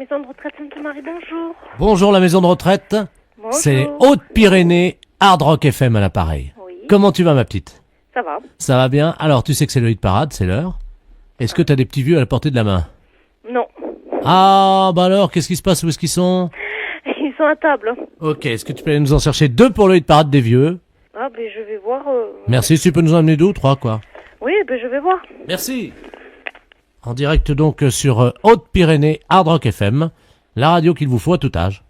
Maison de retraite Sainte-Marie, bonjour. Bonjour la maison de retraite. Bonjour. C'est Haute-Pyrénées, Hard Rock FM à l'appareil. Oui. Comment tu vas ma petite? Ça va. Ça va bien? Alors tu sais que c'est le hit parade, c'est l'heure. Est-ce que t'as des petits vieux à la portée de la main? Non. Ah bah alors, qu'est-ce qui se passe? Où est-ce qu'ils sont? Ils sont à table. Ok, est-ce que tu peux aller nous en chercher 2 pour le hit parade des vieux? Ah, ben je vais voir. Merci, si tu peux nous en amener 2 ou 3 quoi. Oui, ben je vais voir. Merci. En direct donc sur Haute-Pyrénées, Hard Rock FM, la radio qu'il vous faut à tout âge.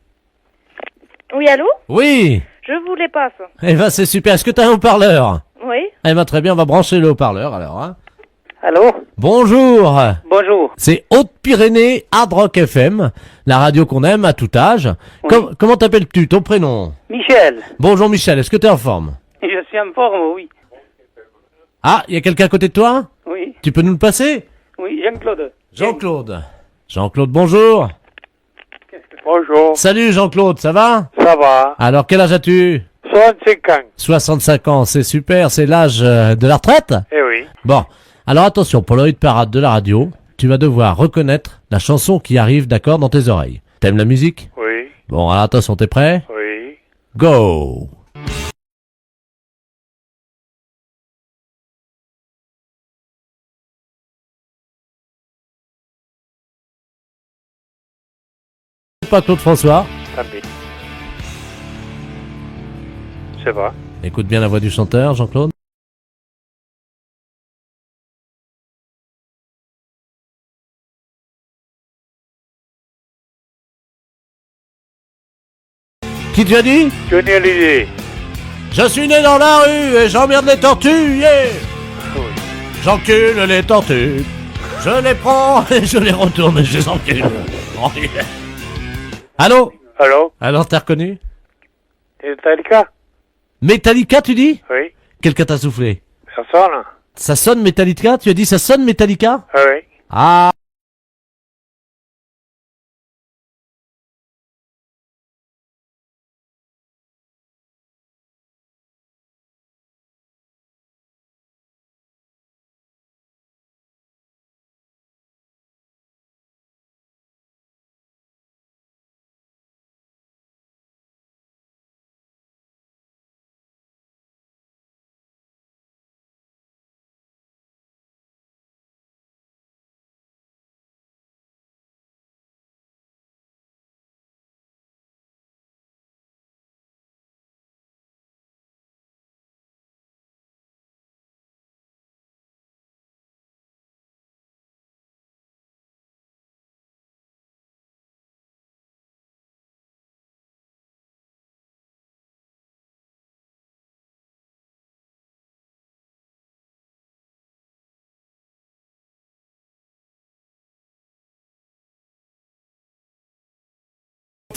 Oui, allô? Oui. Je vous les passe. Eh ben c'est super, est-ce que t'as un haut-parleur? Oui. Eh ben très bien, on va brancher le haut-parleur alors. Hein. Allô? Bonjour. Bonjour. C'est Haute-Pyrénées, Hard Rock FM, la radio qu'on aime à tout âge. Oui. Comment t'appelles-tu, ton prénom? Michel. Bonjour Michel, est-ce que t'es en forme? Je suis en forme, oui. Ah, il y a quelqu'un à côté de toi? Oui. Tu peux nous le passer? Oui, Jean-Claude. Jean-Claude. Jean-Claude, bonjour. Bonjour. Salut Jean-Claude, ça va? Ça va? Alors quel âge as-tu? 65 ans. 65 ans, c'est super, c'est l'âge de la retraite? Eh oui. Bon, alors attention, pour le hit parade de la radio, tu vas devoir reconnaître la chanson qui arrive d'accord dans tes oreilles. T'aimes la musique? Oui. Bon, alors attention, t'es prêt? Oui. Go! Pas Claude François. Tant pis. C'est pas. Écoute bien la voix du chanteur, Jean-Claude. Qui tu as dit? Johnny Hallyday. Je suis né dans la rue et j'emmerde les tortues, yeah! Oui. J'encule les tortues. Je les prends et je les retourne et je les encule. Oh, yeah. Allô? Allô? Alors t'as reconnu? Metallica? Metallica, tu dis? Oui. Quelqu'un t'a soufflé. Personne? Ça sonne Metallica? Tu as dit ça sonne Metallica? Ah oui. Ah.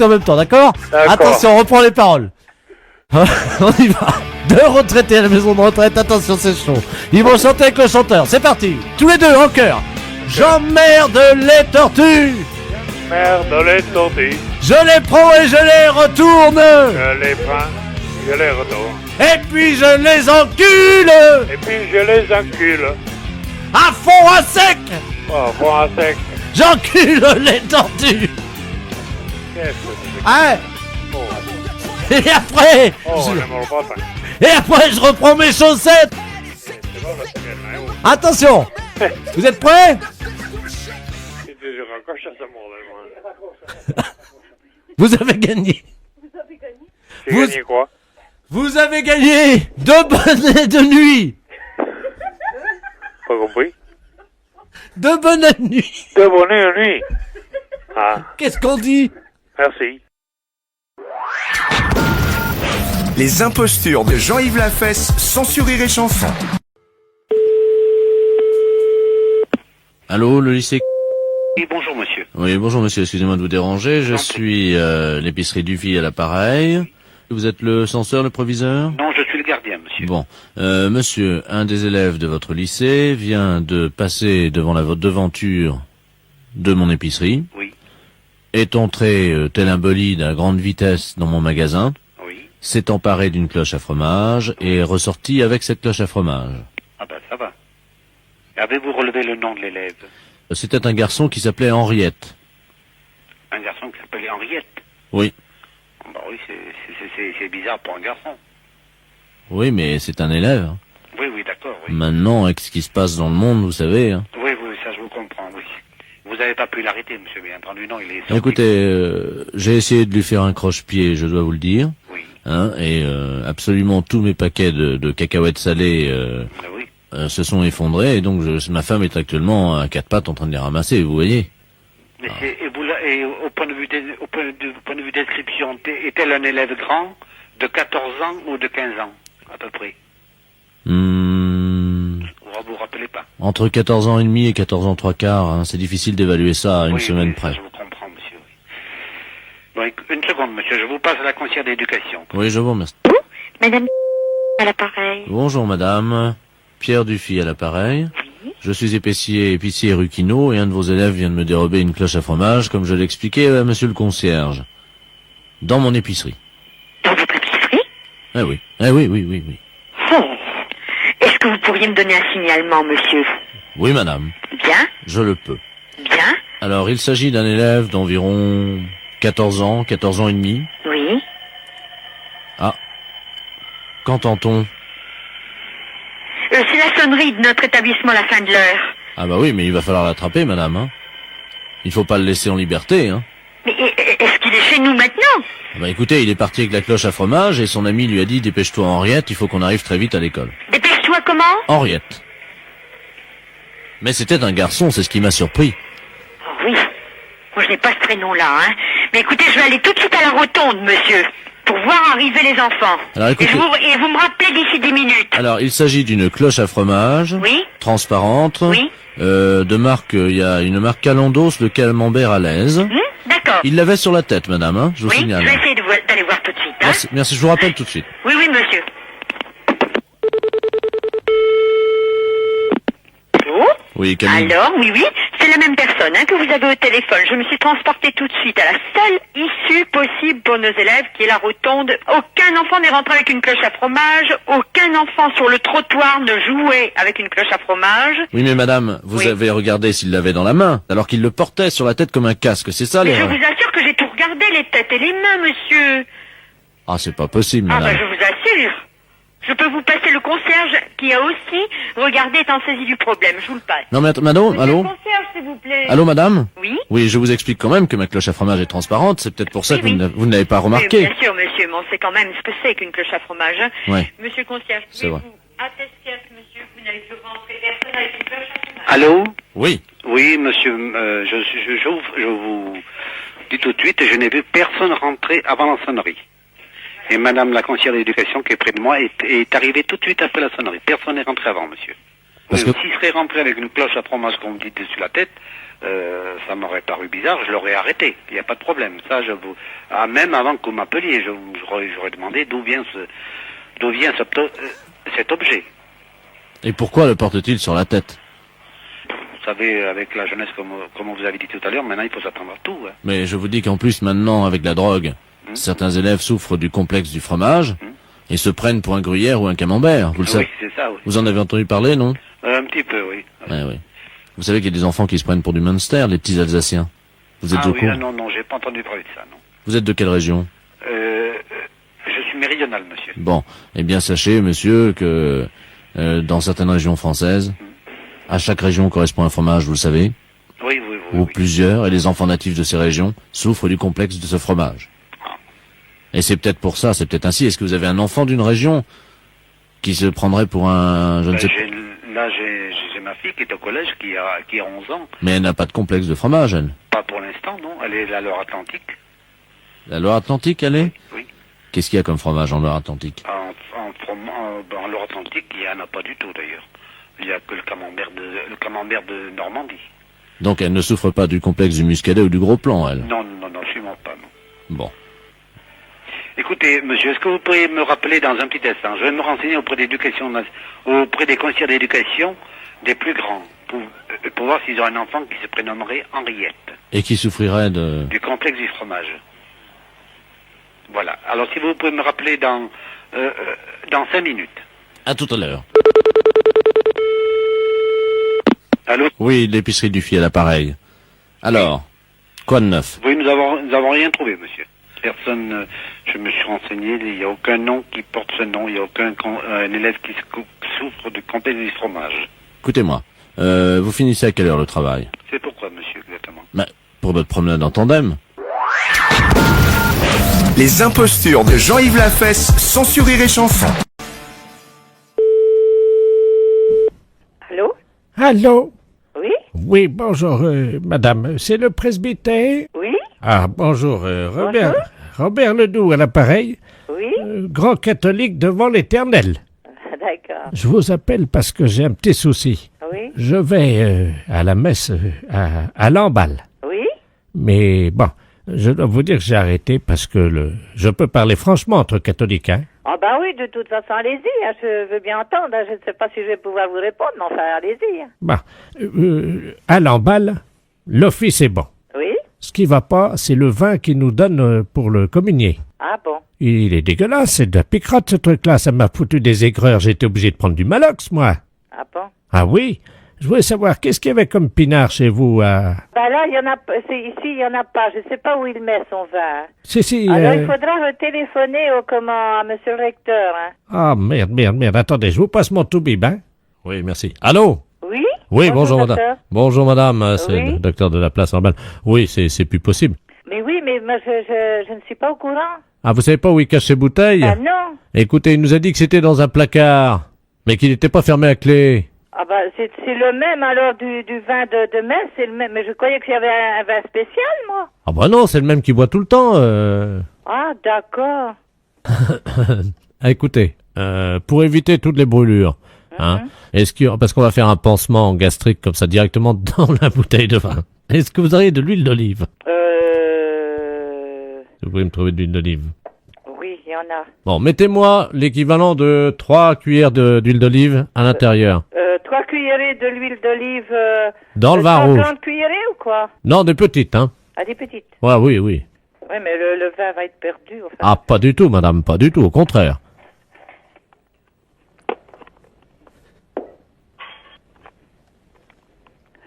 En même temps, d'accord? D'accord. Attention, on reprend les paroles. On y va. 2 retraités à la maison de retraite, attention, c'est chaud. Ils vont chanter avec le chanteur, c'est parti. Tous les deux, en chœur. J'emmerde les tortues. Merde, les tortues. Je les prends et je les retourne. Je les prends. Je les retourne. Et puis je les encule. Et puis je les encule. À fond, à sec. Oh, bon à sec. J'encule les tortues. Qu'est-ce que c'est? Hein? Oh, Et après, oh je... je me le pas. et après je reprends mes chaussettes. C'est pas parce que maintenant, Attention. Vous êtes prêts? je raccroche à ce moment-là. Vous avez gagné. J'ai Vous- gagné quoi? Vous avez gagné 2 bonnets de nuit. Pas compris? 2 bonnets de nuit. De bonnet nuit. Ah, Qu'est-ce qu'on dit? merci. Les impostures de Jean-Yves Lafesse, sans sourire et chanson. Allô, le lycée. Oui, bonjour monsieur. Oui, bonjour monsieur, excusez-moi de vous déranger. Je suis l'épicerie Dufy à l'appareil. Vous êtes le censeur, le proviseur? Non, je suis le gardien, monsieur. Bon, monsieur, un des élèves de votre lycée vient de passer devant la devanture de mon épicerie. Oui, Est entré tel un bolide à grande vitesse dans mon magasin. oui. S'est emparé d'une cloche à fromage et est ressorti avec cette cloche à fromage. Ah ben, ça va. Avez-vous relevé le nom de l'élève? C'était un garçon qui s'appelait Henriette. Un garçon qui s'appelait Henriette. Oui. Bah oui, c'est bizarre pour un garçon. Oui, mais c'est un élève. Oui, oui, d'accord, oui. Maintenant, avec ce qui se passe dans le monde, vous savez. Hein. Oui, oui, ça je vous comprends, oui. Vous n'avez pas pu l'arrêter, monsieur, bien entendu, non, il est sorti. Écoutez, j'ai essayé de lui faire un croche-pied, je dois vous le dire. Oui. Hein, et absolument tous mes paquets de cacahuètes salées Ah oui. se sont effondrés. Et donc, ma femme est actuellement à quatre pattes en train de les ramasser, vous voyez. Mais et au point de vue point de vue description, est-elle un élève grand de 14 ans ou de 15 ans, à peu près? Vous vous rappelez pas? Entre 14 ans et demi et 14 ans 3/4, hein, c'est difficile d'évaluer ça à une semaine oui, près. Je vous comprends, monsieur. Oui. Bon, une seconde, monsieur, je vous passe à la conseillère d'éducation. Oui, je vous remercie. Madame à l'appareil. Bonjour madame, Pierre Dufy à l'appareil. Je suis épicier rue Quinault et un de vos élèves vient de me dérober une cloche à fromage, comme je l'expliquais à monsieur le concierge. Dans mon épicerie. Dans votre épicerie? Eh oui, oui. Oh. Est-ce que vous pourriez me donner un signalement, monsieur? Oui madame, Bien, je le peux. bien, Alors il s'agit d'un élève d'environ 14 ans et demi. oui. Qu'entend-on? C'est la sonnerie de notre établissement à la fin de l'heure. Ah bah oui, mais il va falloir l'attraper madame, hein. Il faut pas le laisser en liberté, hein. Mais est-ce qu'il est chez nous maintenant? Ah bah écoutez, il est parti avec la cloche à fromage et son ami lui a dit « Dépêche-toi Henriette, il faut qu'on arrive très vite à l'école. Dépêche-toi comment? » Henriette. Mais c'était un garçon, c'est ce qui m'a surpris. Oh oui. Moi, je n'ai pas ce prénom-là, hein. Mais écoutez, je vais aller tout de suite à la rotonde, monsieur, pour voir arriver les enfants. Alors, écoutez- Et vous me rappelez d'ici 10 minutes. Alors, il s'agit d'une cloche à fromage, Oui. transparente, Oui. de marque, il y a une marque Calandos, le camembert à l'aise. D'accord. Il l'avait sur la tête, madame, hein, je vous Oui, je signale. vais essayer d'aller voir tout de suite, hein. Merci, je vous rappelle tout de suite. Oui, monsieur. Allô? Oui, Camille. Alors, oui, c'est la même personne que vous avez au téléphone. Je me suis transportée tout de suite à la seule issue possible pour nos élèves, qui est la rotonde. Aucun enfant n'est rentré avec une cloche à fromage. Aucun enfant sur le trottoir ne jouait avec une cloche à fromage. Oui, mais madame, vous Oui. avez regardé s'il l'avait dans la main, alors qu'il le portait sur la tête comme un casque, c'est ça Mais je l'erreur? vous assure que j'ai tout regardé, les têtes et les mains, monsieur. Ah, c'est pas possible, Ah, madame. je vous assure. Je peux vous passer le concierge qui a aussi regardé, étant saisi du problème. Je vous le passe. Non mais attends, madame, Monsieur allô? le concierge, s'il vous plaît. Allô, madame? Oui? Oui, je vous explique quand même que ma cloche à fromage est transparente, c'est peut-être pour ça Oui, que oui. vous ne l'avez pas remarqué. Oui, bien sûr, monsieur, mais on sait quand même ce que c'est qu'une cloche à fromage. Hein. Ouais. Monsieur le concierge, C'est vrai. pouvez-vous attester à ce monsieur que vous n'avez plus rentré personne avec une cloche à fromage? Allô? Oui. Oui, monsieur, je vous dis tout de suite, je n'ai vu personne rentrer avant la sonnerie. Et madame la conseillère d'éducation qui est près de moi est arrivée tout de suite après la sonnerie. Personne n'est rentré avant, monsieur. Parce Oui, que- s'il serait rentré avec une cloche à fromage, comme vous dites, dessus la tête, ça m'aurait paru bizarre, je l'aurais arrêté. Il n'y a pas de problème. Ça, même avant que vous m'appeliez, j'aurais demandé d'où vient cet objet. Et pourquoi le porte-t-il sur la tête? Vous savez, avec la jeunesse, comme vous avez dit tout à l'heure, maintenant il faut s'attendre à tout. Hein. Mais je vous dis qu'en plus maintenant, avec la drogue, certains élèves souffrent du complexe du fromage et se prennent pour un gruyère ou un camembert. Vous le Oui, savez. c'est ça, oui. Vous en avez entendu parler, non? Un petit peu, oui. Ouais, oui. Vous savez qu'il y a des enfants qui se prennent pour du Munster, les petits Alsaciens. Vous êtes Ah au oui, courant? non, j'ai pas entendu parler de ça, non. Vous êtes de quelle région? Je suis méridional, monsieur. Bon, eh bien sachez, monsieur, que dans certaines régions françaises, à chaque région correspond un fromage, vous le savez, Oui, ou plusieurs, et les enfants natifs de ces régions souffrent du complexe de ce fromage. Et c'est peut-être pour ça, c'est peut-être ainsi. Est-ce que vous avez un enfant d'une région qui se prendrait pour un... je ne sais pas. J'ai ma fille qui est au collège, qui a 11 ans. Mais elle n'a pas de complexe de fromage, elle. Pas pour l'instant, non. Elle est à Loire-Atlantique. La Loire-Atlantique, elle est? Oui. Qu'est-ce qu'il y a comme fromage en Loire-Atlantique? En Loire-Atlantique, il n'y en a pas du tout, d'ailleurs. Il n'y a que le camembert de Normandie. Donc elle ne souffre pas du complexe du muscadet ou du gros plan, elle. Non, sûrement pas, non. Bon. Écoutez, monsieur, est-ce que vous pourriez me rappeler dans un petit instant? Je vais me renseigner auprès auprès des conseillers d'éducation des plus grands, pour voir s'ils ont un enfant qui se prénommerait Henriette, Et qui souffrirait de... du complexe du fromage. Voilà. Alors, si vous pouvez me rappeler dans 5 minutes. À tout à l'heure. Allô? Oui, l'épicerie du Fiel à l'appareil. Alors, Quoi de neuf? Oui, nous avons rien trouvé, monsieur. Personne, je me suis renseigné, il n'y a aucun nom qui porte ce nom, il n'y a aucun un élève qui souffre de complexe du fromage. Écoutez-moi, vous finissez à quelle heure le travail? C'est pourquoi, monsieur, exactement? Bah, pour notre promenade en tandem. Les impostures de Jean-Yves Lafesse, sans sourire et chanson. Allô? Allô? Oui? Oui, bonjour, madame. C'est le presbytère? Oui? Ah, bonjour, Robert Ledoux à l'appareil, Oui? grand catholique devant l'Éternel. D'accord. Je vous appelle parce que j'ai un petit souci. Oui? Je vais à la messe à Lamballe. Oui? Mais bon, je dois vous dire que j'ai arrêté parce que je peux parler franchement entre catholiques, hein? Ah bah oui, de toute façon, allez-y, hein, je veux bien entendre, hein, je ne sais pas si je vais pouvoir vous répondre, mais enfin, allez-y. Hein. Bon, à Lamballe, l'office est bon. Oui? Ce qui va pas, c'est le vin qu'ils nous donnent pour le communier. Ah bon? Il est dégueulasse, c'est de la picrotte ce truc-là, ça m'a foutu des aigreurs, j'ai été obligé de prendre du Malox, moi. Ah bon? Ah oui? Je voulais savoir, qu'est-ce qu'il y avait comme pinard chez vous à... Bah là, il y en a, ici, il y en a pas, je sais pas où il met son vin. Si, Alors, il faudra téléphoner à monsieur le recteur, hein. Ah, merde, attendez, je vous passe mon tout-bib, hein? Oui, merci. Allô? Oui? Oui, bonjour madame. docteur. Bonjour madame, c'est Oui. le docteur de la place normale. Oui, c'est plus possible. Mais oui, mais moi, je ne suis pas au courant. Ah, vous savez pas où il cache ses bouteilles? Ah non? Écoutez, il nous a dit que c'était dans un placard, mais qu'il n'était pas fermé à clé. Ah bah, c'est le même, alors, du vin de messe, c'est le même. Mais je croyais qu'il y avait un vin spécial, moi. Ah bah non, c'est le même qui boit tout le temps. Ah, d'accord. Ah, écoutez, pour éviter toutes les brûlures, hein, parce qu'on va faire un pansement gastrique comme ça directement dans la bouteille de vin. Est-ce que vous auriez de l'huile d'olive? Vous pouvez me trouver de l'huile d'olive. Oui, il y en a. Bon, mettez-moi l'équivalent de 3 cuillères d'huile d'olive à l'intérieur. 3 cuillerées de l'huile d'olive. Dans le vin rouge. 30 cuillerées ou quoi? Non, des petites, hein. Ah, des petites. Ouais, oui. Oui, mais le vin va être perdu. Enfin. Ah, pas du tout, madame, pas du tout, au contraire.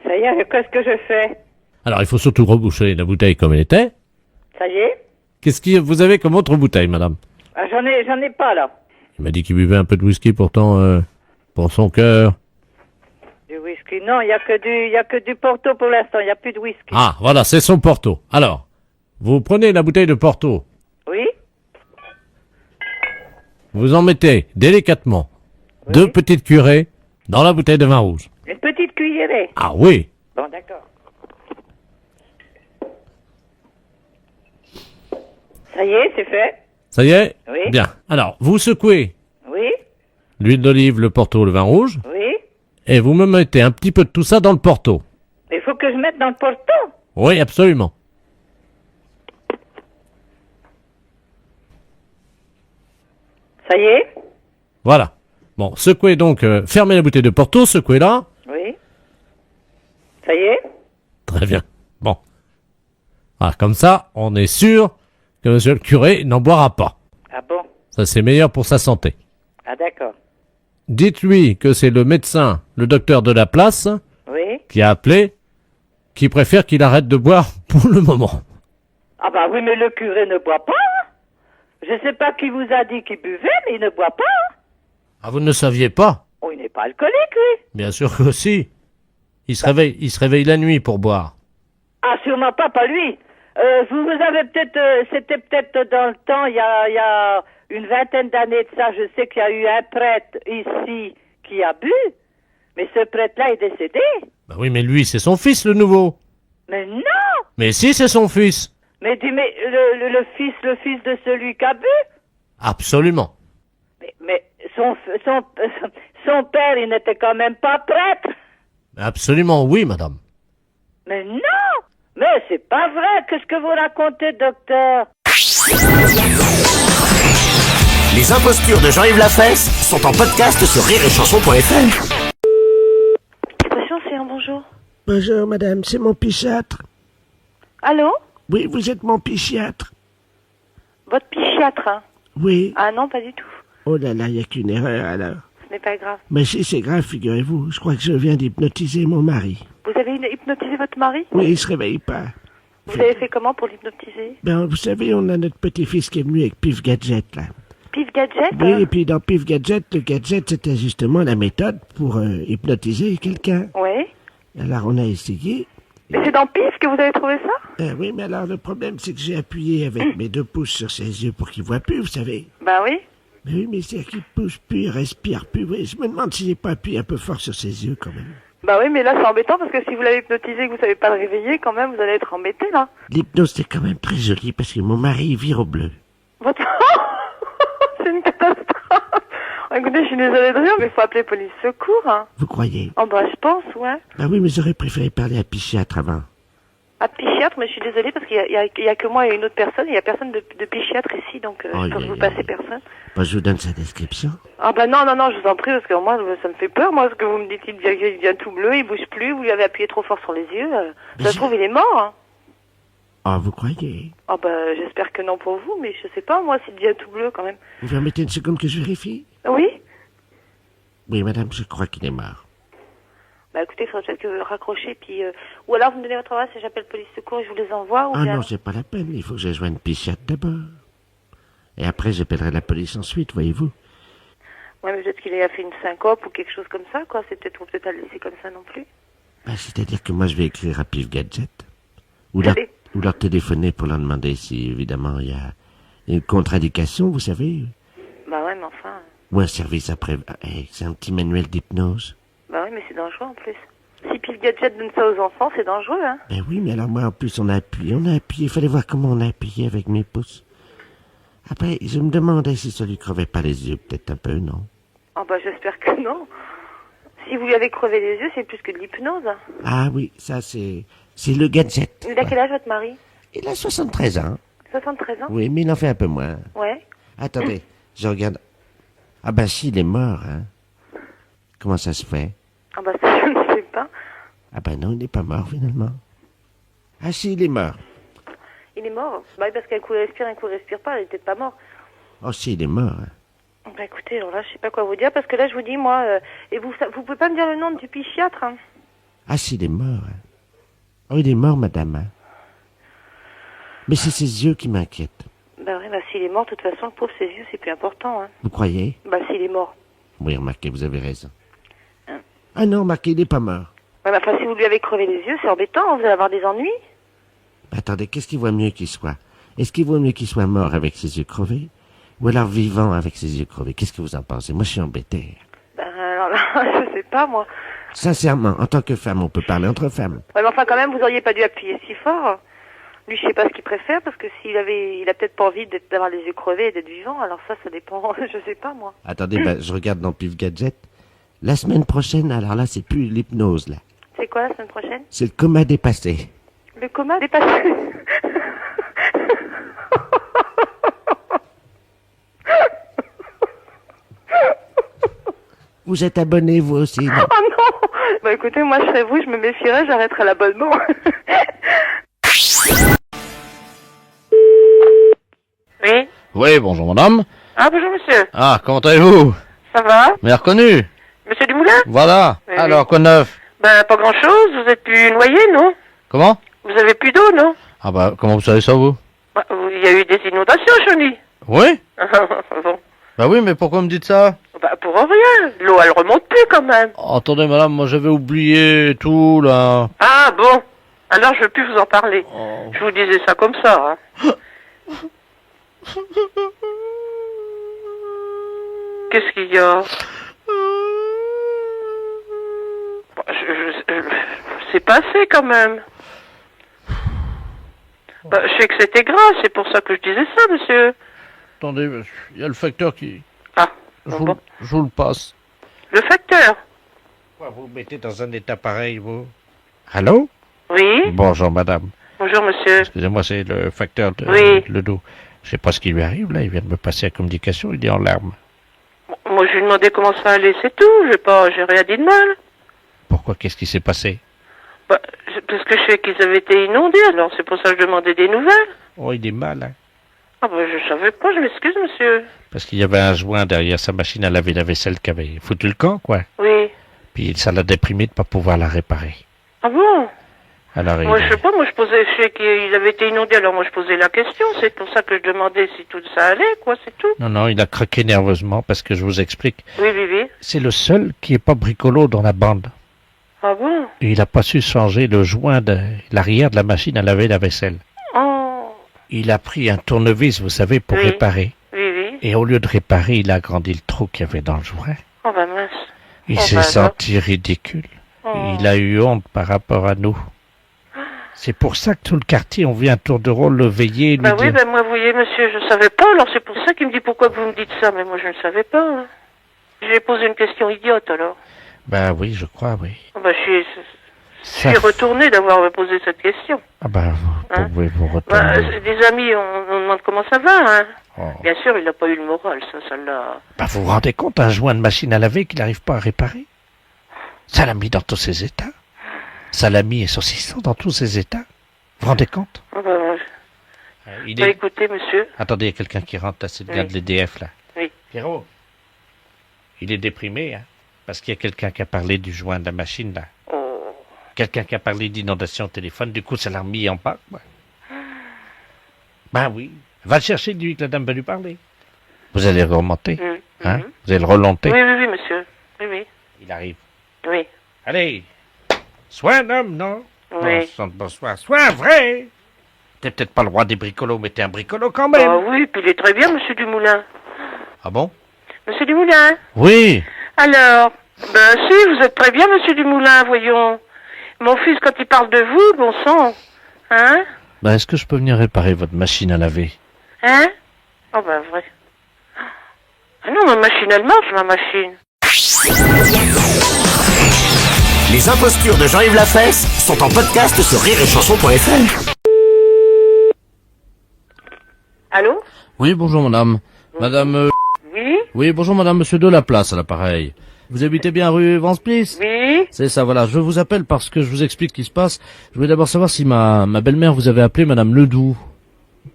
Ça y est, qu'est-ce que je fais? Alors, il faut surtout reboucher la bouteille comme elle était. Ça y est? Qu'est-ce que vous avez comme autre bouteille, madame? Ah, j'en ai pas, là. Il m'a dit qu'il buvait un peu de whisky, pourtant, pour son cœur. Du whisky? Non, il y a que du Porto pour l'instant, il n'y a plus de whisky. Ah, voilà, c'est son Porto. Alors, vous prenez la bouteille de Porto, Oui? vous en mettez délicatement 2 petites cuillerées dans la bouteille de vin rouge. Une petite cuillerée? Ah oui. Bon, d'accord. Ça y est, c'est fait? Ça y est? Oui. Bien. Alors, vous secouez Oui? l'huile d'olive, le Porto, le vin rouge, Oui? et vous me mettez un petit peu de tout ça dans le Porto. Il faut que je mette dans le Porto? Oui, absolument. Ça y est? Voilà. Bon, secouez donc, fermez la bouteille de Porto, secouez-la. Oui? Ça y est? Très bien. Bon. Ah, comme ça, on est sûr que monsieur le curé n'en boira pas. Ah bon? Ça, c'est meilleur pour sa santé. Ah d'accord. Dites-lui que c'est le médecin, le docteur de la place, Oui? qui a appelé, qui préfère qu'il arrête de boire pour le moment. Ah bah oui, mais le curé ne boit pas. Hein? Je sais pas qui vous a dit qu'il buvait, mais il ne boit pas. Hein? Ah, vous ne saviez pas? Oh, il n'est pas alcoolique, lui. Bien sûr que si. Il se réveille la nuit pour boire. Ah, sûrement pas lui. Vous avez peut-être, c'était peut-être dans le temps, il y a une vingtaine d'années de ça, je sais qu'il y a eu un prêtre ici qui a bu, mais ce prêtre-là est décédé. Bah oui, mais lui, c'est son fils, le nouveau. Mais non! Mais si, c'est son fils. Mais le fils de celui qui a bu? Absolument. Mais son père, il n'était quand même pas prêtre. Absolument, oui, madame. Mais non! Mais c'est pas vrai! Qu'est-ce que vous racontez, docteur? Les impostures de Jean-Yves Lafesse sont en podcast sur rireetchanson.fr. Attention, c'est un bonjour. Bonjour, madame, c'est mon psychiatre. Allô? Oui, vous êtes mon psychiatre. Votre psychiatre, hein? Oui. Ah non, pas du tout. Oh là là, il n'y a qu'une erreur, alors. Ce n'est pas grave. Mais si c'est grave, figurez-vous, je crois que je viens d'hypnotiser mon mari. Vous avez hypnotisé votre mari? Oui, il se réveille pas. Vous avez fait comment pour l'hypnotiser? Ben, vous savez, on a notre petit-fils qui est venu avec Pif Gadget, là. Pif Gadget? Oui, hein? et puis dans Pif Gadget, le gadget, c'était justement la méthode pour hypnotiser quelqu'un. Oui. Alors, on a essayé. Mais c'est dans Pif que vous avez trouvé ça? Oui, mais alors, le problème, c'est que j'ai appuyé avec mes 2 pouces sur ses yeux pour qu'il voit plus, vous savez. Bah oui. Mais oui, mais c'est qu'il pousse plus, il respire plus. Oui, je me demande si j'ai pas appuyé un peu fort sur ses yeux, quand même. Bah oui, mais là c'est embêtant parce que si vous l'avez hypnotisé et que vous savez pas le réveiller, quand même, vous allez être embêté là. L'hypnose, c'est quand même très joli parce que mon mari, il vire au bleu. Votre... c'est une catastrophe. Écoutez, je suis désolée de rire, mais il faut appeler police secours. Hein. Vous croyez? Oh bah je pense, ouais. Bah oui, mais j'aurais préféré parler à un psychiatre avant. À psychiatre, mais je suis désolée parce qu'il y a que moi et une autre personne. Il y a personne de psychiatre ici, donc je peux vous passer personne. Bah, je vous donne sa description. Ah bah non, je vous en prie, parce que moi, ça me fait peur. Moi, ce que vous me dites, il devient tout bleu, il bouge plus, vous lui avez appuyé trop fort sur les yeux. Ça se trouve, il est mort. Hein. Ah, vous croyez? Ah bah j'espère que non pour vous, mais je sais pas, moi, s'il devient tout bleu quand même. Vous permettez une seconde que je vérifie? Oui? Oui, madame, je crois qu'il est mort. Bah écoutez, il faudrait peut-être que vous raccrochez, puis... ou alors vous me donnez votre adresse et j'appelle police secours et je vous les envoie, ou Ah bien... non, c'est pas la peine, il faut que je joigne un psychiatre d'abord. Et après, j'appellerai la police ensuite, voyez-vous. Ouais, mais peut-être qu'il a fait une syncope ou quelque chose comme ça, quoi. C'est peut-être, faut peut-être pas le laisser comme ça non plus. Bah, c'est-à-dire que moi, je vais écrire à Pif Gadget. Ou leur téléphoner pour leur demander si, évidemment, il y a une contre-indication, vous savez. Bah ouais, mais enfin... Ou un service après... c'est un petit manuel d'hypnose. Bah ouais, mais c'est dangereux en plus. Si Pif Gadget donne ça aux enfants, c'est dangereux, hein. Ben oui, mais alors moi, en plus, on a appuyé. Il fallait voir comment on a appuyé avec mes pouces. Après, je me demandais si ça lui crevait pas les yeux, peut-être un peu, non? Oh bah j'espère que non. Si vous lui avez crevé les yeux, c'est plus que de l'hypnose. Ah oui, ça, c'est le gadget. Il a quel âge, votre mari? Il a 73 ans. 73 ans? Oui, mais il en fait un peu moins. Ouais. Attendez, je regarde. Ah ben si, il est mort, hein. Comment ça se fait? Ah bah ça, je ne sais pas. Ah ben non, il n'est pas mort, finalement. Ah si, il est mort. Il est mort? Bah oui, parce qu'un coup il respire, un coup il respire pas, il est peut-être pas mort. Oh si, il est mort. Hein. Bah écoutez, alors là, je sais pas quoi vous dire, parce que là, je vous dis, moi... et vous pouvez pas me dire le nom du psychiatre, hein? Ah si, il est mort. Hein. Oh, il est mort, madame. Hein. Mais c'est ses yeux qui m'inquiètent. Bah oui, bah s'il est mort, de toute façon, le pauvre, ses yeux, c'est plus important, hein. Vous croyez? Bah s'il est mort. Oui, remarquez, vous avez raison. Hein? Ah non, remarquez, il n'est pas mort. Ouais, mais enfin, si vous lui avez crevé les yeux, c'est embêtant, vous allez avoir des ennuis. Attendez, qu'est-ce qu'il vaut mieux qu'il soit? Est-ce qu'il vaut mieux qu'il soit mort avec ses yeux crevés? Ou alors vivant avec ses yeux crevés? Qu'est-ce que vous en pensez? Moi, je suis embêté. Ben alors là, je sais pas, moi. Sincèrement, en tant que femme, on peut parler entre femmes. Ouais, mais enfin, quand même, vous auriez pas dû appuyer si fort. Lui, je sais pas ce qu'il préfère, parce que il a peut-être pas envie d'avoir les yeux crevés et d'être vivant, alors ça dépend, je sais pas, moi. Attendez, ben, je regarde dans Pif Gadget. La semaine prochaine, alors là, c'est plus l'hypnose, là. C'est quoi, la semaine prochaine? C'est le coma dépassé. Le coma dépassé. Vous êtes abonné, vous aussi, non? Oh non! Bah écoutez, moi, je serais vous, je me méfierais, j'arrêterais l'abonnement. Oui? Oui, bonjour madame. Ah, bonjour, monsieur. Ah, comment allez-vous? Ça va? M'avez reconnu? Monsieur Dumoulin? Voilà. Oui, Alors, quoi de neuf? Ben, pas grand-chose, vous êtes plus noyé, non? Comment? Vous avez plus d'eau, non? Ah bah, comment vous savez ça, vous? Bah, il y a eu des inondations chez lui. Oui? Bon. Bah oui, mais pourquoi me dites ça? Bah, pour rien. L'eau, elle remonte plus, quand même. Attendez, madame, moi j'avais oublié tout, là. Ah, bon. Alors, je veux plus vous en parler. Oh. Je vous disais ça comme ça, hein. Qu'est-ce qu'il y a? Bah, c'est passé, quand même. Bah, je sais que c'était grave, c'est pour ça que je disais ça, monsieur. Attendez, il y a le facteur qui... Ah, Je bon. vous le passe. Le facteur? Pourquoi vous mettez dans un état pareil, vous? Allô? Oui. Bonjour, madame. Bonjour, monsieur. Excusez-moi, c'est le facteur de Oui. le dos. Je sais pas ce qui lui arrive, là. Il vient de me passer la communication, il est en larmes. Moi, je lui ai demandé comment ça allait, c'est tout. J'ai rien dit de mal. Pourquoi? Qu'est-ce qui s'est passé? Bah, parce que je sais qu'ils avaient été inondés, alors c'est pour ça que je demandais des nouvelles. Oh, il est mal, hein. Ah bah, je savais pas, je m'excuse, monsieur. Parce qu'il y avait un joint derrière sa machine à laver la vaisselle qui avait foutu le camp, quoi. Oui. Puis ça l'a déprimé de pas pouvoir la réparer. Ah bon? Alors, Moi, je sais pas, je sais qu'il avait été inondé, alors moi je posais la question, c'est pour ça que je demandais si tout ça allait, quoi, c'est tout. Non, il a craqué nerveusement parce que je vous explique. Oui. C'est le seul qui est pas bricolo dans la bande. Ah bon? Et il a pas su changer le joint de l'arrière de la machine à laver la vaisselle. Oh. Il a pris un tournevis, vous savez, pour réparer. Oui. Et au lieu de réparer, il a agrandi le trou qu'il y avait dans le joint. Oh bah mince. Il s'est senti ridicule. Il a eu honte par rapport à nous. C'est pour ça que tout le quartier, on vient à tour de rôle le veiller. Lui Oui, dire... moi, vous voyez, monsieur, je savais pas, alors c'est pour ça qu'il me dit pourquoi vous me dites ça, mais moi je ne savais pas. Hein. J'ai posé une question idiote, alors. Oui, je crois, oui. Je suis retourné d'avoir posé cette question. Vous pouvez vous retourner. Des amis, on demande comment ça va, hein. Bien sûr, il n'a pas eu le moral, ça l'a... Vous vous rendez compte, un joint de machine à laver qu'il n'arrive pas à réparer? Ça l'a mis dans tous ses états. Salami et saucisson dans tous ses états. Vous vous rendez compte? Écoutez, monsieur. Attendez, il y a quelqu'un qui rentre, là, c'est le gars de l'EDF, là. Oui. Pierrot, il est déprimé, hein, parce qu'il y a quelqu'un qui a parlé du joint de la machine, là. Oh. Quelqu'un qui a parlé d'inondation au téléphone, du coup, ça l'a remis en bas, quoi. Oui. Va le chercher, lui, que la dame va lui parler. Vous allez le remonter, hein? Vous allez le remonter. Oui, monsieur. Oui. Il arrive. Oui. Allez. Sois un homme, non? Oui. Bonsoir. Sois un vrai. T'es peut-être pas le roi des bricolos, mais t'es un bricolo quand même. Oui, puis il est très bien, monsieur Dumoulin. Ah bon? Monsieur Dumoulin? Oui. Alors, si, vous êtes très bien, monsieur Dumoulin, voyons. Mon fils, quand il parle de vous, bon sang, hein? Est-ce que je peux venir réparer votre machine à laver? Hein? Oh, vrai. Ah non, ma machine, elle marche, ma machine. Les impostures de Jean-Yves Lafesse sont en podcast sur rireetchanson.fr. Allô? Oui, bonjour madame. Madame... Oui? Oui, bonjour madame, monsieur Delaplace à l'appareil. Vous habitez bien rue Vansplice? Oui? C'est ça, voilà. Je vous appelle parce que je vous explique ce qui se passe. Je voulais d'abord savoir si ma belle-mère vous avait appelé madame Ledoux.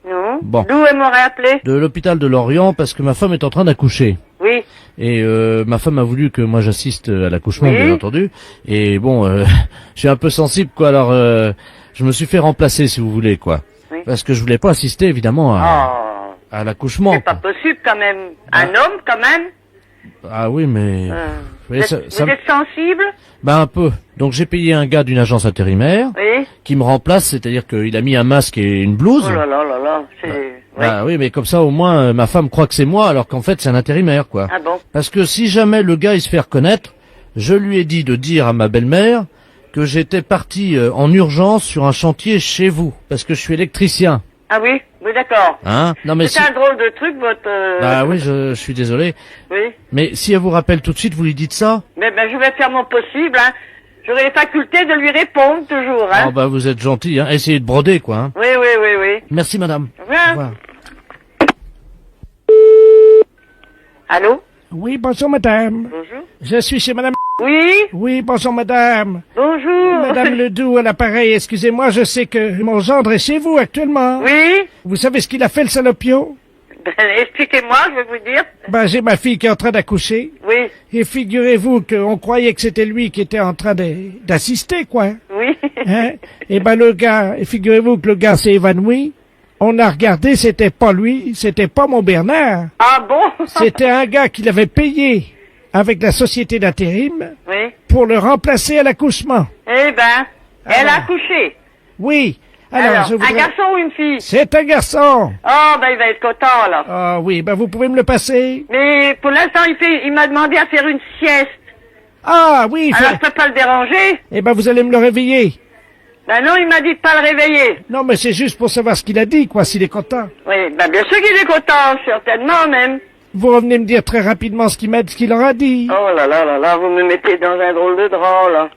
Non. Bon. D'où elle m'aurait appelé? De l'hôpital de Lorient parce que ma femme est en train d'accoucher. Oui. Et ma femme a voulu que moi j'assiste à l'accouchement, bien entendu. Et bon, je suis un peu sensible, quoi. Alors, je me suis fait remplacer, si vous voulez, quoi. Oui. Parce que je voulais pas assister, évidemment, à l'accouchement. C'est pas possible, quand même. Un homme, quand même. Ah oui, mais... Vous êtes sensible? Un peu. Donc j'ai payé un gars d'une agence intérimaire qui me remplace, c'est-à-dire qu'il a mis un masque et une blouse. Oh là, c'est... Oui, mais comme ça, au moins, ma femme croit que c'est moi, alors qu'en fait, c'est un intérimaire, quoi. Ah bon? Parce que si jamais le gars, il se fait reconnaître, je lui ai dit de dire à ma belle-mère que j'étais parti en urgence sur un chantier chez vous, parce que je suis électricien. Ah oui, d'accord. Hein? Non, mais c'est un drôle de truc, votre... oui, je suis désolé. Oui. Mais si elle vous rappelle tout de suite, vous lui dites ça? Mais je vais faire mon possible, hein. J'aurai les facultés de lui répondre, toujours, hein. Vous êtes gentil, hein. Essayez de broder, quoi, hein. Oui. Merci, madame. Au revoir. Allô? Oui, bonjour, madame. Bonjour. Je suis chez madame... Oui? Oui, bonjour, madame. Bonjour. Madame Ledoux à l'appareil, excusez-moi, je sais que mon gendre est chez vous actuellement. Oui? Vous savez ce qu'il a fait, le salopio? Expliquez-moi, je vais vous dire. J'ai ma fille qui est en train d'accoucher. Oui. Et figurez-vous qu'on croyait que c'était lui qui était en train d'assister, quoi. Oui. Hein? Et figurez-vous que le gars s'est évanoui. On a regardé, c'était pas lui, c'était pas mon Bernard. Ah bon? C'était un gars qui l'avait payé avec la société d'intérim pour le remplacer à l'accouchement. Elle a accouché. Oui. Alors, un garçon ou une fille? C'est un garçon. Oh, il va être content, là. Ah oui, vous pouvez me le passer. Mais pour l'instant, il m'a demandé à faire une sieste. Ah oui. Alors, je peux pas le déranger? Vous allez me le réveiller. Non, il m'a dit de pas le réveiller. Non, mais c'est juste pour savoir ce qu'il a dit, quoi, s'il est content. Oui, bien sûr qu'il est content, certainement même. Vous revenez me dire très rapidement ce qu'il leur a dit. Oh là, vous me mettez dans un drôle de drap, là.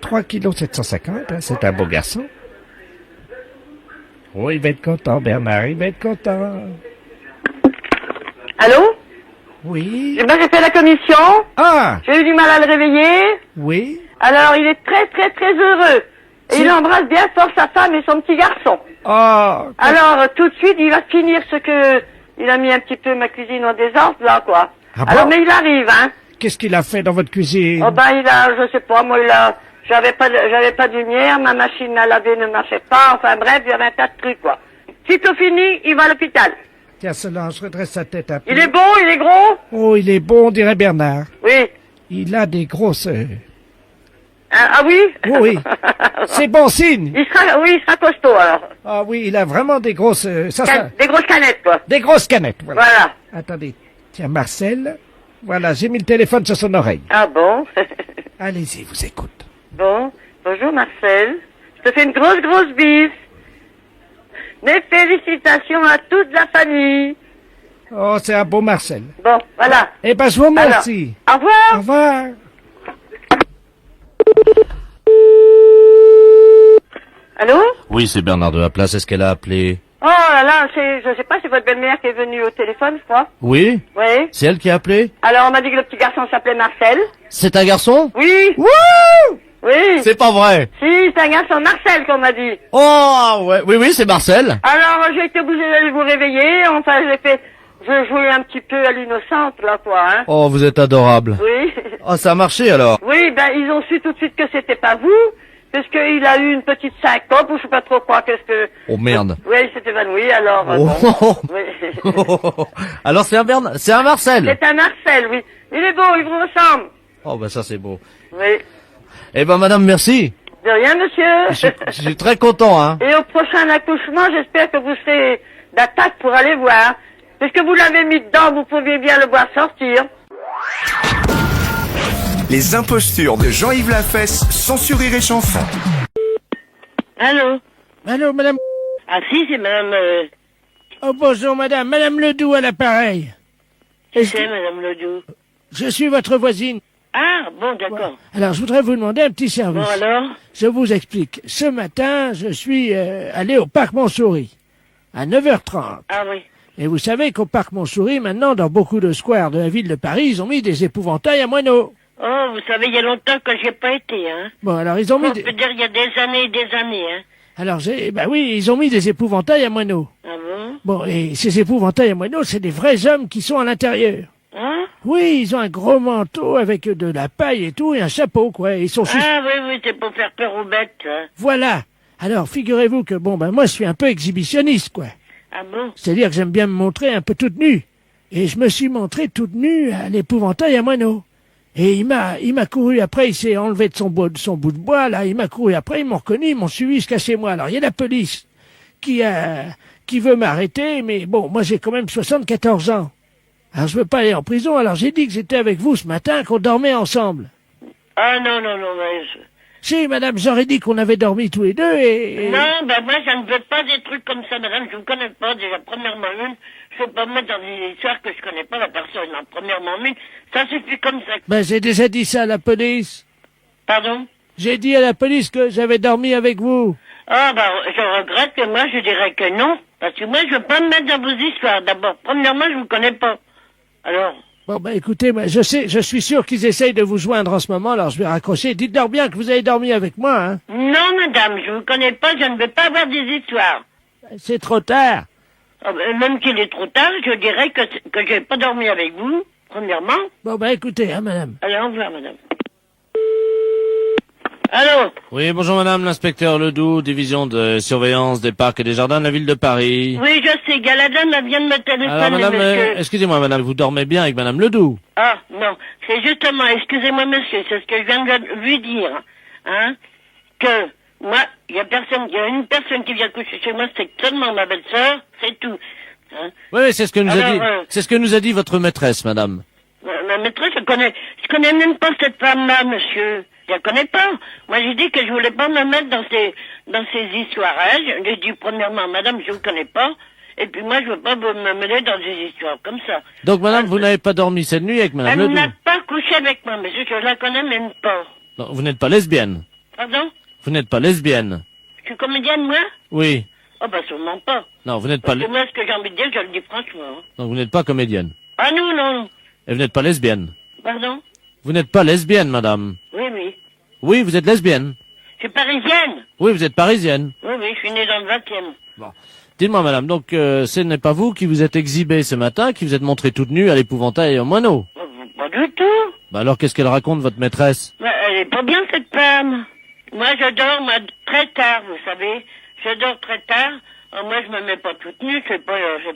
3,750 kg, hein, c'est un beau garçon. Oh, il va être content, Bernard, il va être content. Allô? Oui. J'ai fait la commission. Ah! J'ai eu du mal à le réveiller. Oui. Alors, il est très, très, très heureux. Et il embrasse bien fort sa femme et son petit garçon. Ah! Alors, tout de suite, il va finir il a mis un petit peu ma cuisine en désordre, là, quoi. Ah bon? Alors, mais il arrive, hein. Qu'est-ce qu'il a fait dans votre cuisine? Oh ben, je sais pas, moi, j'avais pas de lumière, ma machine à laver ne marchait pas, enfin bref, il y avait un tas de trucs, quoi. Si tout fini, il va à l'hôpital. Tiens, Solange, redresse sa tête un peu. Il est beau, il est gros? Oh, il est bon, on dirait Bernard. Oui. Il a des grosses... Ah oui? Oui. C'est bon signe. Il sera costaud, alors. Ah oui, il a vraiment des grosses... Des grosses canettes, quoi. Des grosses canettes, voilà. Voilà. Attendez. Tiens, Marcel. Voilà, j'ai mis le téléphone sur son oreille. Ah bon? Allez-y, vous écoute. Bon. Bonjour, Marcel. Je te fais une grosse bise. Mes félicitations à toute la famille. Oh, c'est un beau Marcel. Bon, voilà. Eh ben, je vous remercie. Alors, au revoir. Au revoir. Allô? Oui, c'est Bernard de la Place. Est-ce qu'elle a appelé? Oh là là, je sais pas, c'est votre belle-mère qui est venue au téléphone, je crois. Oui? Oui. C'est elle qui a appelé? Alors, on m'a dit que le petit garçon s'appelait Marcel. C'est un garçon? Oui. Wouh! Oui. C'est pas vrai. Si, c'est un garçon, Marcel, qu'on m'a dit. Oh, ouais. Oui, c'est Marcel. Alors, j'ai été obligée d'aller vous réveiller. Enfin, je jouais un petit peu à l'innocente, là, quoi, hein. Oh, vous êtes adorable. Oui. Oh, ça a marché alors. Oui, ben, ils ont su tout de suite que c'était pas vous, puisqu'il a eu une petite syncope, ou je sais pas trop quoi, qu'est-ce que... Oh, merde. Oui, il s'est évanoui, alors... Oh. bon. Oui. Alors, c'est un Marcel. C'est un Marcel, oui. Il est beau, il vous ressemble. Oh, ben ça, c'est beau. Oui. Eh ben, madame, merci. De rien, monsieur. Je suis très content, hein. Et au prochain accouchement, j'espère que vous serez d'attaque pour aller voir. Puisque vous l'avez mis dedans, vous pouviez bien le voir sortir. Les impostures de Jean-Yves Lafesse sont sur Rire et Chanson. Allô? Allô, madame... Ah si, c'est madame... Oh, bonjour, madame. Madame Ledoux à l'appareil. Qui c'est, madame Ledoux? Je suis votre voisine. Ah, bon, d'accord. Alors, je voudrais vous demander un petit service. Bon, alors? Je vous explique. Ce matin, je suis allé au parc Montsouris, à 9h30. Ah oui. Et vous savez qu'au parc Montsouris, maintenant, dans beaucoup de squares de la ville de Paris, ils ont mis des épouvantails à moineaux. Oh, vous savez, il y a longtemps que j'y ai pas été, hein. Bon, alors, ils ont mis... On peut dire il y a des années et des années, hein. Alors, oui, ils ont mis des épouvantails à moineaux. Ah bon? Bon, et ces épouvantails à moineaux, c'est des vrais hommes qui sont à l'intérieur. Hein? Oui, ils ont un gros manteau avec de la paille et tout, et un chapeau, quoi. Ils sont Ah oui, c'est pour faire peur aux bêtes, hein. Voilà. Alors, figurez-vous que, moi, je suis un peu exhibitionniste, quoi. Ah bon? C'est-à-dire que j'aime bien me montrer un peu toute nue. Et je me suis montré toute nue à l'épouvantail à moineaux. Et il m'a couru après, il s'est enlevé de son bout de bois, là, il m'a couru après, ils m'ont reconnu, ils m'ont suivi jusqu'à chez moi. Alors, il y a la police qui veut m'arrêter, mais bon, moi j'ai quand même 74 ans. Alors, je veux pas aller en prison, alors j'ai dit que j'étais avec vous ce matin, qu'on dormait ensemble. Ah non, mais... Si, madame, j'aurais dit qu'on avait dormi tous les deux et... Non, ben moi, je ne veux pas des trucs comme ça, madame, je ne connais pas, déjà, premièrement une, je ne peux pas me mettre dans des histoires que je connais pas la personne, hein. Premièrement une, ça suffit comme ça. Ben, j'ai déjà dit ça à la police. Pardon? J'ai dit à la police que j'avais dormi avec vous. Ah, ben, je regrette que moi, je dirais que non, parce que moi, je veux pas me mettre dans vos histoires, d'abord. Premièrement, je vous connais pas. Alors... Bon, ben écoutez, je suis sûr qu'ils essayent de vous joindre en ce moment, alors je vais raccrocher. Dites-leur bien que vous avez dormi avec moi, hein. Non, madame, je vous connais pas, je ne veux pas avoir des histoires. C'est trop tard. Oh, ben, même qu'il est trop tard, je dirais que j'ai pas dormi avec vous, premièrement. Bon, ben écoutez, hein, madame. Allez, au revoir, madame. Allô? Oui, bonjour madame, l'inspecteur Ledoux, division de surveillance des parcs et des jardins de la ville de Paris. Oui, je sais, Galadin vient de me téléphoner, Alors madame, monsieur. excusez-moi madame, vous dormez bien avec madame Ledoux? Ah, non, c'est justement, excusez-moi monsieur, c'est ce que je viens de lui dire, hein, que moi, il y a une personne qui vient coucher chez moi, c'est seulement ma belle-sœur, c'est tout. Hein. Oui, c'est ce que nous a dit, c'est ce que nous a dit votre maîtresse, madame. Ma maîtresse, je connais même pas cette femme-là, monsieur. Je la connais pas. Moi, j'ai dit que je voulais pas me mettre dans ces histoires. Hein. J'ai dit, premièrement, madame, je vous connais pas. Et puis moi, je veux pas me mêler dans des histoires comme ça. Donc, madame, vous n'avez pas dormi cette nuit avec madame Ledoux? Elle n'a pas couché avec moi, monsieur. Je la connais même pas. Non, vous n'êtes pas lesbienne? Pardon? Vous n'êtes pas lesbienne? Je suis comédienne, moi? Oui. Oh, bah, sûrement pas. Non, vous n'êtes pas... Parce que moi, ce que j'ai envie de dire, je le dis franchement. Hein. Donc, vous n'êtes pas comédienne? Ah non, non. Et vous n'êtes pas lesbienne? Pardon? Vous n'êtes pas lesbienne, madame? Oui, oui. Oui, vous êtes lesbienne? Je suis parisienne. Oui, vous êtes parisienne? Oui, oui, je suis née dans le 20e. Bon. Dites-moi, madame, donc ce n'est pas vous qui vous êtes exhibée ce matin, qui vous êtes montrée toute nue à l'épouvantail et au moineau? Pas du tout. Bah alors, qu'est-ce qu'elle raconte, votre maîtresse? Elle est pas bien, cette femme. Moi, je dors, très tard, vous savez. Je dors très tard. Alors, moi, je me mets pas toute nue. Je suis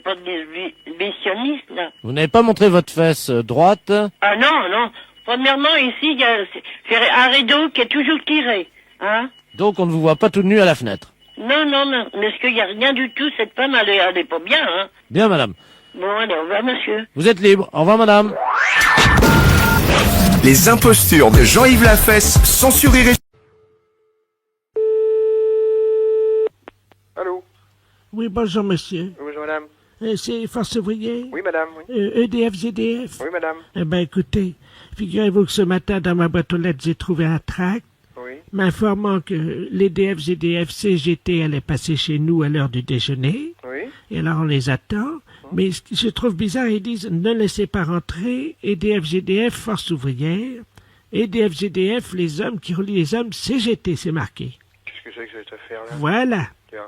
pas d'exhibitionniste, là. Vous n'avez pas montré votre fesse droite? Ah non, non. Premièrement, ici, c'est un rideau qui est toujours tiré. Hein? Donc, on ne vous voit pas toute nue à la fenêtre? Non, non, non. Parce qu'il y a rien du tout. Cette femme, elle est pas bien, hein. Bien, madame. Bon, allez, au revoir, monsieur. Vous êtes libre. Au revoir, madame. Les impostures de Jean-Yves Lafesse, sans sur Rire et... Allô? Oui, bonjour, monsieur. Bonjour, madame. C'est Force Ouvrière? Oui, madame, oui. EDF, ZDF? Oui, madame. Eh ben, écoutez, figurez-vous que ce matin, dans ma boîte aux lettres, j'ai trouvé un tract Oui. m'informant que l'EDF, ZDF, CGT allait passer chez nous à l'heure du déjeuner. Oui. Et alors, on les attend. Mais ce que je trouve bizarre, ils disent « Ne laissez pas rentrer EDF, ZDF, Force Ouvrière. EDF, ZDF, les hommes qui relient les hommes, CGT, c'est marqué. » Qu'est-ce que c'est que cette affaire-là? Voilà. Tiens.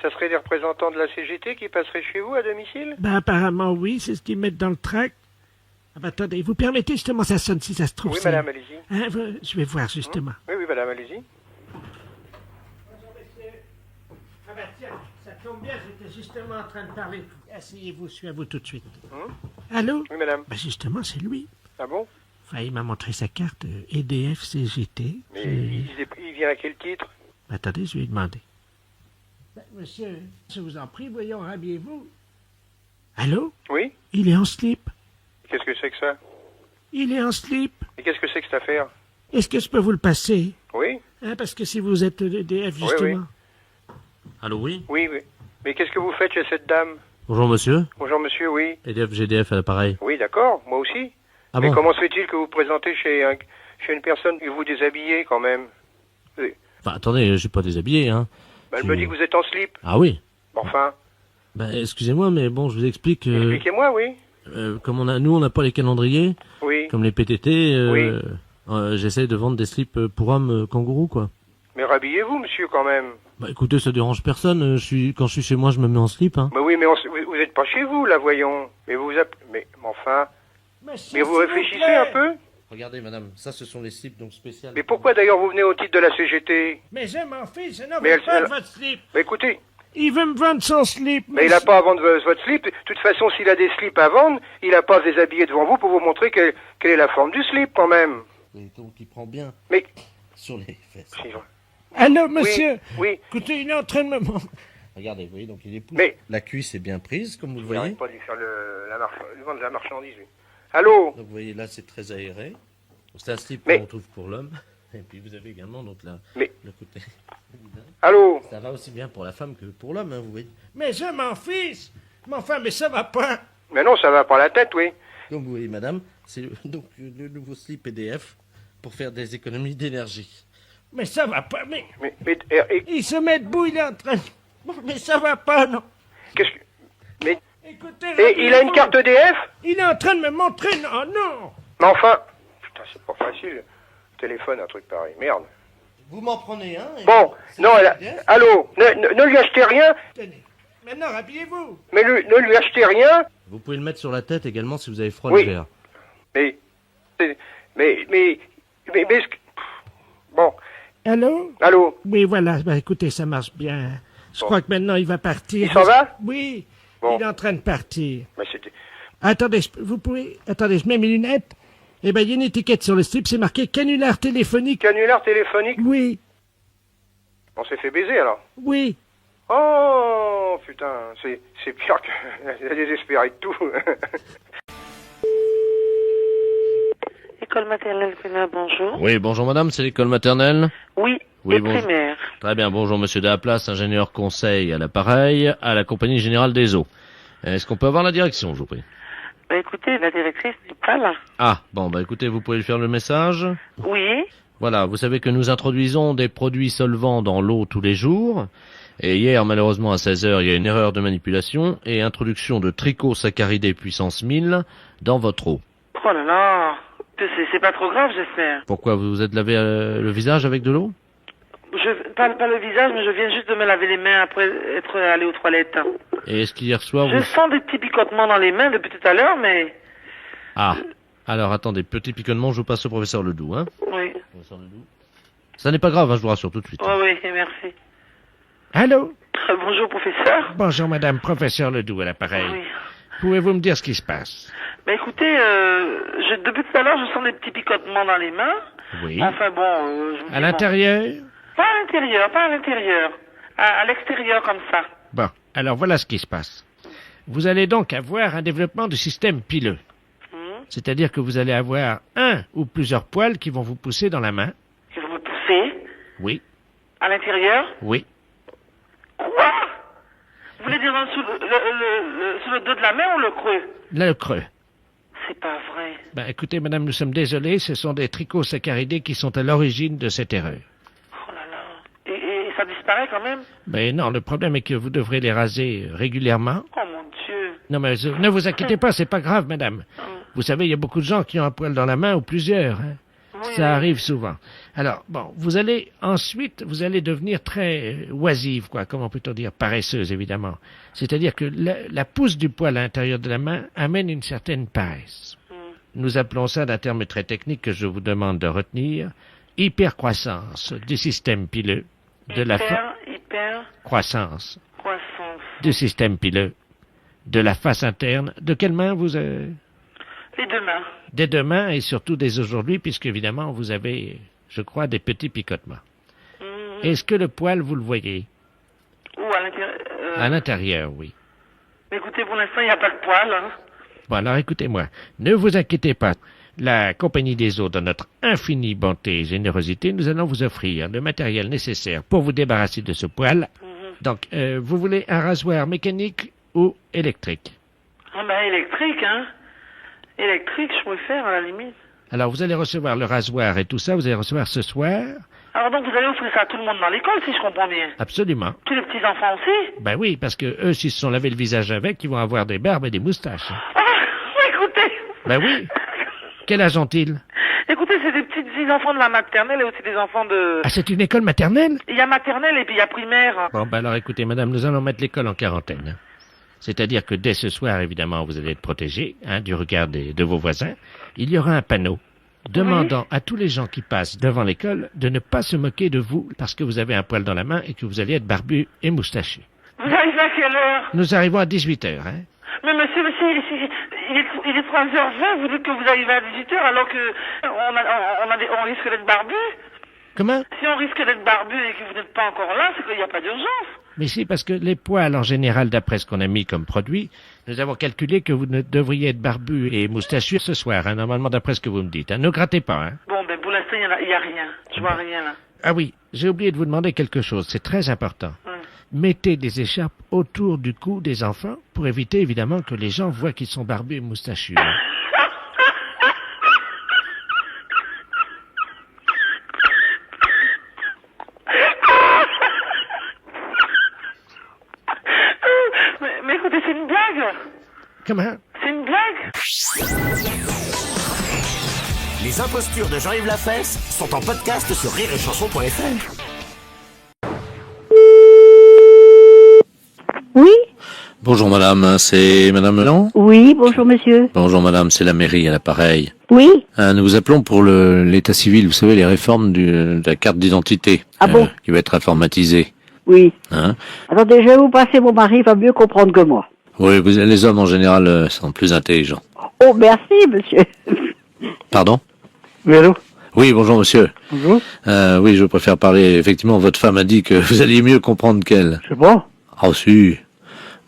Ça serait des représentants de la CGT qui passeraient chez vous à domicile? Ben, apparemment, oui, c'est ce qu'ils mettent dans le tract. Ah ben, attendez, vous permettez justement, ça sonne si ça se trouve. Oui, c'est- madame, allez-y. Hein, je vais voir justement. Oui, oui, madame, allez-y. Ah ben tiens, ça tombe bien, j'étais justement en train de parler. Asseyez-vous, je suis à vous tout de suite. Allô? Oui, madame. Ben justement, c'est lui. Ah bon? Enfin, il m'a montré sa carte EDF CGT. Mais il vient à quel titre? Attendez, je vais lui demander. Ben, monsieur, je vous en prie, voyons, habillez-vous. Allô? Oui? Il est en slip. Qu'est-ce que c'est que ça? Il est en slip. Et qu'est-ce que c'est que cette affaire? Est-ce que je peux vous le passer? Oui? Hein, parce que si vous êtes EDF, Oui, justement. oui. Allô, oui? Oui, oui. Mais qu'est-ce que vous faites chez cette dame? Bonjour, monsieur. Bonjour, monsieur, oui. EDF, GDF à l'appareil. Oui, d'accord, moi aussi. Ah Mais bon? comment se fait-il que vous vous présentez chez une personne et vous déshabillez quand même? Enfin, attendez, je suis pas déshabillé, hein. Ben, elle me dit que vous êtes en slip. Ah oui? Enfin, Ben, excusez-moi, mais bon, je vous explique. expliquez-moi, oui. Comme nous, on n'a pas les calendriers, Oui. comme les PTT, Oui. j'essaie de vendre des slips pour hommes kangourous, quoi. Mais rhabillez-vous, monsieur, quand même. Bah écoutez, ça dérange personne, quand je suis chez moi, je me mets en slip, hein. Mais oui, mais vous êtes pas chez vous, là, voyons. Mais vous mais enfin. Mais vous réfléchissez un peu? Regardez, madame, ça, ce sont les slips, donc spéciales. Mais pourquoi d'ailleurs vous venez au titre de la CGT? Mais je m'en fiche, je n'en Mais veux pas de votre slip. Mais écoutez, Il veut me vendre son slip. mais il n'a pas à vendre votre slip. De toute façon, s'il a des slips à vendre, il n'a pas à se déshabiller devant vous pour vous montrer quelle est la forme du slip, quand même. Oui, donc il prend bien Mais... sur les fesses. Allô, monsieur? Oui. Écoutez, il est en train de me montrer. Regardez, vous voyez, donc il épouse. Mais- La cuisse est bien prise, comme vous le Il voyez. n'arrête pas de lui faire lui vendre la marchandise, lui. Allô? Donc vous voyez, là, c'est très aéré. Donc, c'est un slip Mais- qu'on trouve pour l'homme. Et puis vous avez également donc Mais- le côté. Allô? Ça va aussi bien pour la femme que pour l'homme, hein, vous voyez. Mais je m'en fiche. Mais enfin, mais ça va pas. Mais non, ça va par la tête, oui. Donc vous voyez, madame, c'est donc le nouveau slip EDF pour faire des économies d'énergie. Mais ça va pas, mais... Mais Il se met debout, il est en train... Bon, mais ça va pas, non. qu'est-ce que... Mais... Écoutez... Et il a une carte EDF? Il est en train de me montrer... Non, non. Mais enfin... Putain, c'est pas facile. Téléphone, un truc pareil. Merde. Vous m'en prenez un. Bon, non, allô, ne lui achetez rien, Tenez. Maintenant, habillez-vous. mais ne lui achetez rien. Vous pouvez le mettre sur la tête également si vous avez froid Oui. l'hiver. Mais... Bon, Allô? allô? Oui, voilà. Ben, écoutez, ça marche bien. Je crois que maintenant, il va partir. Il s'en va? Oui. Bon. Il est en train de partir. Mais c'était... Attendez, vous pouvez... Attendez, je mets mes lunettes. Eh ben, il y a une étiquette sur le slip, c'est marqué canular téléphonique. Canular téléphonique? Oui, On s'est fait baiser, alors. oui. Oh, putain, c'est pire que... Il a désespéré de tout. École maternelle Pénal, bonjour. Oui, bonjour madame, c'est l'école maternelle. Oui, Oui, et bonjour. primaire. Très bien, bonjour monsieur Daplace, ingénieur conseil à l'appareil, à la Compagnie Générale des Eaux. Est-ce qu'on peut avoir la direction, je vous prie? Bah écoutez, la directrice n'est pas là. Ah, bon, bah écoutez, vous pouvez lui faire le message. Oui. Voilà, vous savez que nous introduisons des produits solvants dans l'eau tous les jours. Et hier, malheureusement, à 16h, il y a une erreur de manipulation et introduction de trichosacharidés puissance 1000 dans votre eau. Oh là là. C'est pas trop grave, j'espère. Pourquoi, vous vous êtes lavé le visage avec de l'eau? Pas le visage, mais je viens juste de me laver les mains après être allé aux toilettes. Et est-ce qu'hier soir Je sens des petits picotements dans les mains depuis tout à l'heure, mais... Ah, alors attendez, petit picotement, je vous passe au professeur Ledoux, hein. Oui. Professeur Ledoux. Ça n'est pas grave, hein, je vous rassure tout de suite. Oui, merci. Allô? Bonjour, professeur. Bonjour, madame, professeur Ledoux à l'appareil. Oui. Pouvez-vous me dire ce qui se passe? Ben écoutez, depuis tout à l'heure, je sens des petits picotements dans les mains. Oui. Enfin bon, je me dis, À l'intérieur? Pas à l'intérieur. À l'extérieur, comme ça. Bon, alors voilà ce qui se passe. Vous allez donc avoir un développement du système pileux. C'est-à-dire que vous allez avoir un ou plusieurs poils qui vont vous pousser dans la main. Qui vont me pousser? Oui. À l'intérieur? Oui. Quoi? Vous voulez dire sous le dos de la main ou le creux? Là, le creux. C'est pas vrai. Ben, écoutez, madame, nous sommes désolés, ce sont des trichosaccharidés qui sont à l'origine de cette erreur. Oh là là. Et ça disparaît quand même? Ben non, le problème est que vous devrez les raser régulièrement. Oh mon Dieu. Non, mais ne vous inquiétez pas, c'est pas grave, madame. Vous savez, il y a beaucoup de gens qui ont un poil dans la main ou plusieurs. Hein. Ça arrive souvent. Alors, bon, vous allez devenir très oisive, quoi, comment peut-on dire, paresseuse, évidemment. C'est-à-dire que la pousse du poil à l'intérieur de la main amène une certaine paresse. Nous appelons ça d'un terme très technique que je vous demande de retenir, hypercroissance du système pileux, croissance du système pileux, de la face interne. De quelle main vous avez? Les deux mains. Des deux mains et surtout dès aujourd'hui, puisque évidemment vous avez, je crois, des petits picotements. Est-ce que le poil, vous le voyez? Ou à l'intérieur? À l'intérieur, oui. Mais écoutez, pour l'instant, il n'y a pas de poil. Hein. Bon, alors écoutez-moi, ne vous inquiétez pas. La Compagnie des Eaux, dans notre infinie bonté et générosité, nous allons vous offrir le matériel nécessaire pour vous débarrasser de ce poil. Donc, vous voulez un rasoir mécanique ou électrique? Ah ben électrique, hein. Électrique, je préfère, à la limite. Alors, vous allez recevoir le rasoir et tout ça, vous allez recevoir ce soir? Alors donc, vous allez offrir ça à tout le monde dans l'école, si je comprends bien? Absolument. Tous les petits-enfants aussi? Ben oui, parce que eux, s'ils se sont lavé le visage avec, ils vont avoir des barbes et des moustaches. Ah, écoutez! Ben oui. Quel âge ont-ils? Écoutez, c'est des petits-enfants de la maternelle et aussi des enfants de... Ah, c'est une école maternelle? Il y a maternelle et puis il y a primaire. Bon, ben alors écoutez, madame, nous allons mettre l'école en quarantaine. C'est-à-dire que dès ce soir, évidemment, vous allez être protégé du regard de vos voisins. Il y aura un panneau demandant à tous les gens qui passent devant l'école de ne pas se moquer de vous parce que vous avez un poil dans la main et que vous allez être barbu et moustachu. Vous arrivez à quelle heure? Nous arrivons à 18h, hein. Mais monsieur, il est 3h20, vous dites que vous arrivez à 18h alors que on risque d'être barbu? Comment? Si on risque d'être barbu et que vous n'êtes pas encore là, c'est qu'il n'y a pas d'urgence. Mais si, parce que les poils, en général, d'après ce qu'on a mis comme produit, nous avons calculé que vous ne devriez être barbu et moustachu ce soir, hein, normalement, d'après ce que vous me dites. Hein. Ne grattez pas, hein. Bon, ben pour l'instant, il n'y a rien. Je vois rien, là. Ah oui, j'ai oublié de vous demander quelque chose, c'est très important. Mettez des écharpes autour du cou des enfants pour éviter, évidemment, que les gens voient qu'ils sont barbus et moustachus. Hein. Mais écoutez, c'est une blague. Comment? C'est une blague. Les impostures de Jean-Yves Lafesse sont en podcast sur rireetchanson.fr. Oui? Bonjour madame, c'est madame Melan? Oui, bonjour monsieur. Bonjour madame, c'est la mairie à l'appareil. Oui? Nous vous appelons pour l'état civil, vous savez, les réformes de la carte d'identité. Ah bon? Qui va être informatisée. Oui. Hein? Attendez, je vais vous passer mon mari, il va mieux comprendre que moi. Oui, les hommes en général sont plus intelligents. Oh, merci monsieur. Pardon? Oui, allô? Oui, bonjour monsieur. Bonjour. Oui, je préfère parler, effectivement, votre femme a dit que vous alliez mieux comprendre qu'elle. C'est bon? Ah, si.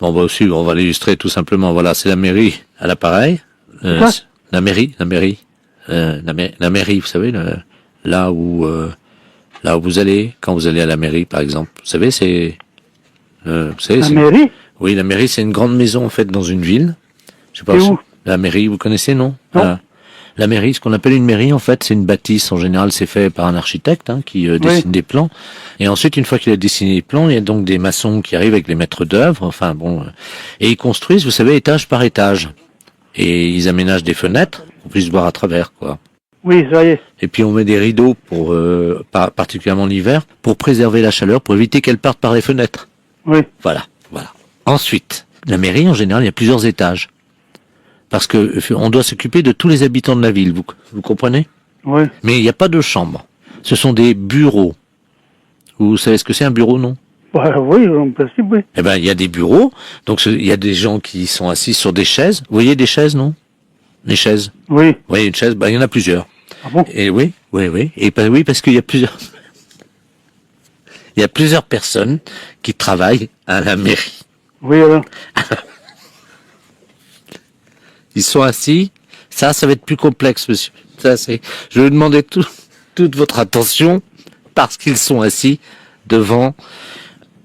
Bon, bah, aussi, on va l'illustrer tout simplement. Voilà, c'est la mairie à l'appareil. La mairie. La mairie, vous savez, là où vous allez, quand vous allez à la mairie, par exemple. Vous savez, la mairie? Oui, la mairie, c'est une grande maison, en fait, dans une ville. Je sais pas. C'est où? La mairie, vous connaissez, non? Non. La mairie, ce qu'on appelle une mairie, en fait, c'est une bâtisse. En général, c'est fait par un architecte qui dessine des plans. Et ensuite, une fois qu'il a dessiné les plans, il y a donc des maçons qui arrivent avec les maîtres d'œuvre. Enfin bon, et ils construisent, vous savez, étage par étage. Et ils aménagent des fenêtres pour qu'on puisse voir à travers, quoi. Oui, ça y est. Et puis on met des rideaux pour, particulièrement l'hiver, pour préserver la chaleur, pour éviter qu'elle parte par les fenêtres. Oui. Voilà. Ensuite, la mairie, en général, il y a plusieurs étages. Parce que on doit s'occuper de tous les habitants de la ville, vous comprenez? Oui. Mais il n'y a pas de chambre. Ce sont des bureaux. Vous savez ce que c'est un bureau, non? Bah, oui, en principe, oui. Eh ben, il y a des bureaux. Donc, il y a des gens qui sont assis sur des chaises. Vous voyez des chaises, non? Les chaises? Oui. Vous voyez une chaise? Ben, il y en a plusieurs. Ah bon? Et oui. Et oui, parce qu'il y a plusieurs. Il y a plusieurs personnes qui travaillent à la mairie. Oui, alors. Ils sont assis. Ça va être plus complexe, monsieur. Je vais demander toute votre attention parce qu'ils sont assis devant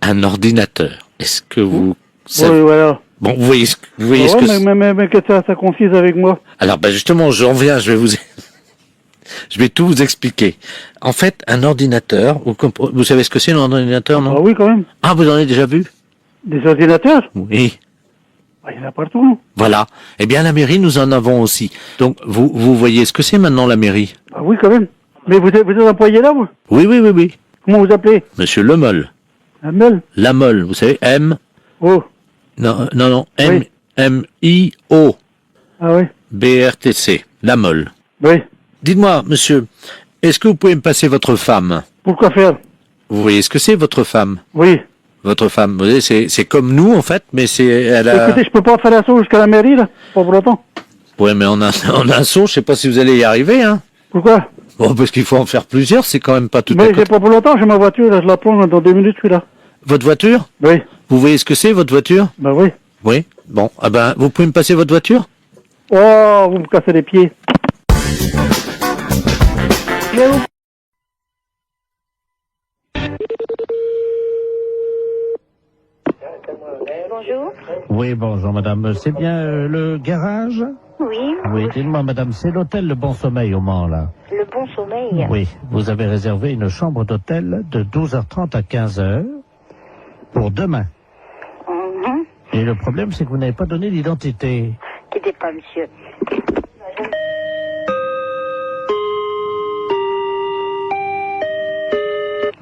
un ordinateur. Est-ce que vous savez... Oui, voilà. Bon, vous voyez ce que mais que ça confise avec moi. Alors, justement, j'en viens, je vais tout vous expliquer. En fait, un ordinateur, vous savez ce que c'est un ordinateur, non? Ah oui, quand même. Ah, vous en avez déjà vu? Des ordinateurs? Oui. Il y en a partout, non? Voilà. Eh bien, la mairie, nous en avons aussi. Donc, vous voyez ce que c'est maintenant, la mairie? Ah oui, quand même. Mais vous êtes employé là, vous? Oui. Comment vous appelez? Monsieur Lemol. Lemol? Lamol, vous savez, M. Oh. Non, Oui. M-I-O. Ah oui. B-R-T-C. Lamol. Oui. Dites-moi, monsieur, est-ce que vous pouvez me passer votre femme? Pourquoi faire? Vous voyez ce que c'est, votre femme? Oui. Votre femme, vous voyez, c'est comme nous, en fait, mais Écoutez, je peux pas faire l'assaut jusqu'à la mairie, là, pas pour autant. Ouais, mais on a un saut, je sais pas si vous allez y arriver, hein. Pourquoi? Bon, parce qu'il faut en faire plusieurs, c'est quand même pas tout à Mais côté. j'ai pas pour longtemps, j'ai ma voiture, là, je la prends dans 2 minutes, celui-là. Votre voiture? Oui. Vous voyez ce que c'est, votre voiture? Ben oui. Oui. Bon, vous pouvez me passer votre voiture? Oh, vous me cassez les pieds. Bonjour. Oui, bonjour madame. C'est bien le garage? Oui. Oui, dites-moi madame, c'est l'hôtel Le Bon Sommeil au Mans, là. Le Bon Sommeil. Oui, vous avez réservé une chambre d'hôtel de 12h30 à 15h pour demain. Mhm. Et le problème, c'est que vous n'avez pas donné d'identité. Quittez pas, monsieur.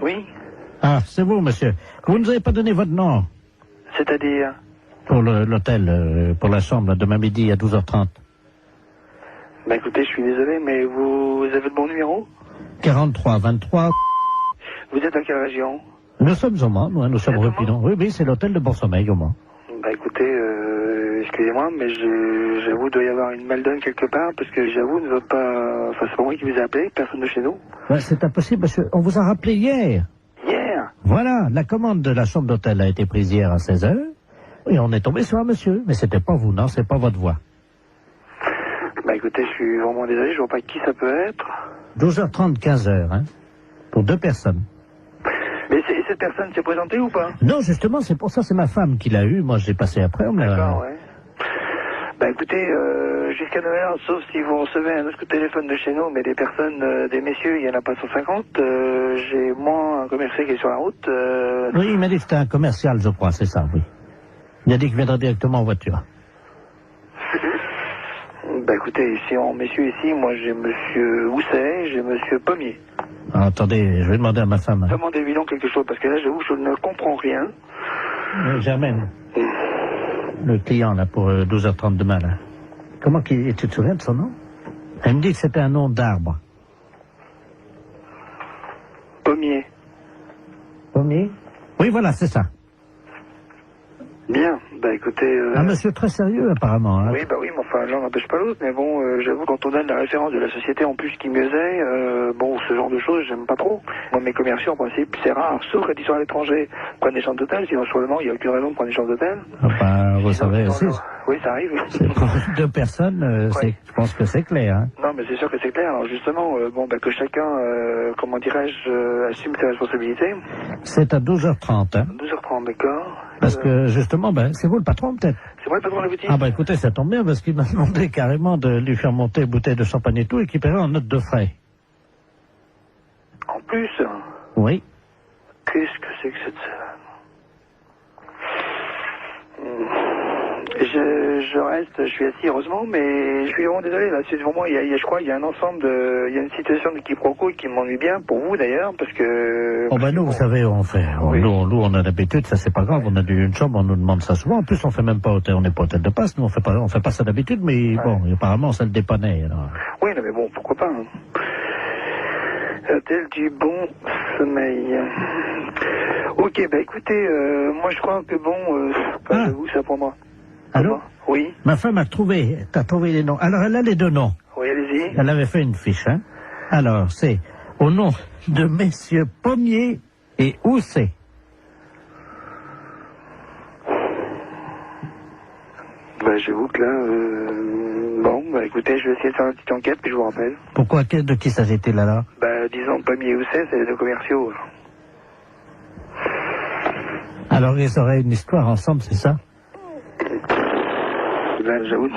Oui. Ah, c'est vous, monsieur. Vous ne nous avez pas donné votre nom C'est-à-dire? pour l'hôtel, pour la chambre, demain midi à 12h30. Bah écoutez, je suis désolé, mais vous avez le bon numéro? 43 23. Vous êtes dans quelle région? Nous sommes au Mans, nous sommes rue Pilon. Oui, c'est l'hôtel de Bon Sommeil au Mans. Bah écoutez, excusez-moi, mais j'avoue, il doit y avoir une maldonne quelque part, parce que j'avoue, ne va pas... Enfin, c'est pas moi qui vous ai appelé, personne de chez nous. Ouais, c'est impossible, monsieur. On vous a rappelé hier. Hier? Voilà, la commande de la chambre d'hôtel a été prise hier à 16h. Et on est tombé sur un monsieur. Mais c'était pas vous, non, c'est pas votre voix. Bah écoutez, je suis vraiment désolé, je vois pas qui ça peut être. 12h30, 15h, hein. Pour 2 personnes. Mais cette personne s'est présentée ou pas? Non, justement, c'est pour ça, c'est ma femme qui l'a eu. Moi, j'ai passé après. D'accord, ouais. Bah écoutez, jusqu'à Noël, sauf si vous recevez un autre coup de téléphone de chez nous, mais des personnes, des messieurs, il y en a pas 150. J'ai moi un commercial qui est sur la route. Oui, il m'a dit que c'était un commercial, je crois, c'est ça, oui. Il a dit qu'il viendrait directement en voiture. Bah écoutez, ici en messieurs ici, moi j'ai monsieur Housset, j'ai monsieur Pommier. Ah, attendez, je vais demander à ma femme. Demandez-lui donc quelque chose, parce que là j'avoue, je ne comprends rien. Germaine. Le client, là, pour 12h30 demain, là. Comment tu te souviens de son nom? Elle me dit que c'était un nom d'arbre. Pommier. Pommier? Oui, voilà, c'est ça. Bien, bah écoutez... Un monsieur très sérieux, apparemment. Hein. Oui, bah oui, mais enfin, l'un n'empêche pas l'autre, mais bon, j'avoue, quand on donne la référence de la société en plus qui mieux est, bon, ce genre de choses, j'aime pas trop. Moi, mes commerciaux, en principe, c'est rare, sauf quand ils sont à l'étranger, prennent des chambres d'hôtel, sinon, sur le moment, il n'y a aucune raison de prendre des chambres d'hôtel. Enfin, vous savez aussi. Oui, ça arrive. Pour 2 personnes, je pense que c'est clair. Hein. Non, mais c'est sûr que c'est clair. Alors justement, bon, bah, que chacun, comment dirais-je, assume ses responsabilités. C'est à 12h30. Hein. 12h30, d'accord. Parce que justement, c'est vous le patron peut-être? C'est moi le patron de la boutique. Ah bah écoutez, ça tombe bien parce qu'il m'a demandé carrément de lui faire monter une bouteille de champagne et tout et qu'il paierait en note de frais. En plus? Oui. Qu'est-ce que c'est que cette... Je reste, je suis assis heureusement, mais je suis vraiment désolé là. C'est vraiment, je crois, il y a un ensemble il y a une situation de quiproquo qui m'ennuie bien pour vous d'ailleurs, parce que. Oh ben nous, vous savez, on fait, Oui. nous on a l'habitude, ça c'est pas grave, on a une chambre, on nous demande ça souvent. En plus, on fait même pas hôtel, on n'est pas hôtel de passe, nous on fait pas ça d'habitude, mais bon, apparemment ça le dépannait. Alors. Oui, non, mais bon, pourquoi pas. Hein. Hôtel du bon sommeil. Ok, bah écoutez, moi je crois que bon, vous ça pour moi. Allô? Oui. Ma femme t'as trouvé les noms. Alors elle a les deux noms. Oui, allez-y. Elle avait fait une fiche, hein. Alors c'est au nom de messieurs Pommier et Housset. Bah j'avoue que là, bon, bah écoutez, je vais essayer de faire une petite enquête puis je vous rappelle. Pourquoi, de qui s'agit-il là? Bah disons Pommier et Housset, c'est les deux commerciaux. Alors ils auraient une histoire ensemble, c'est ça? Là, j'avoue,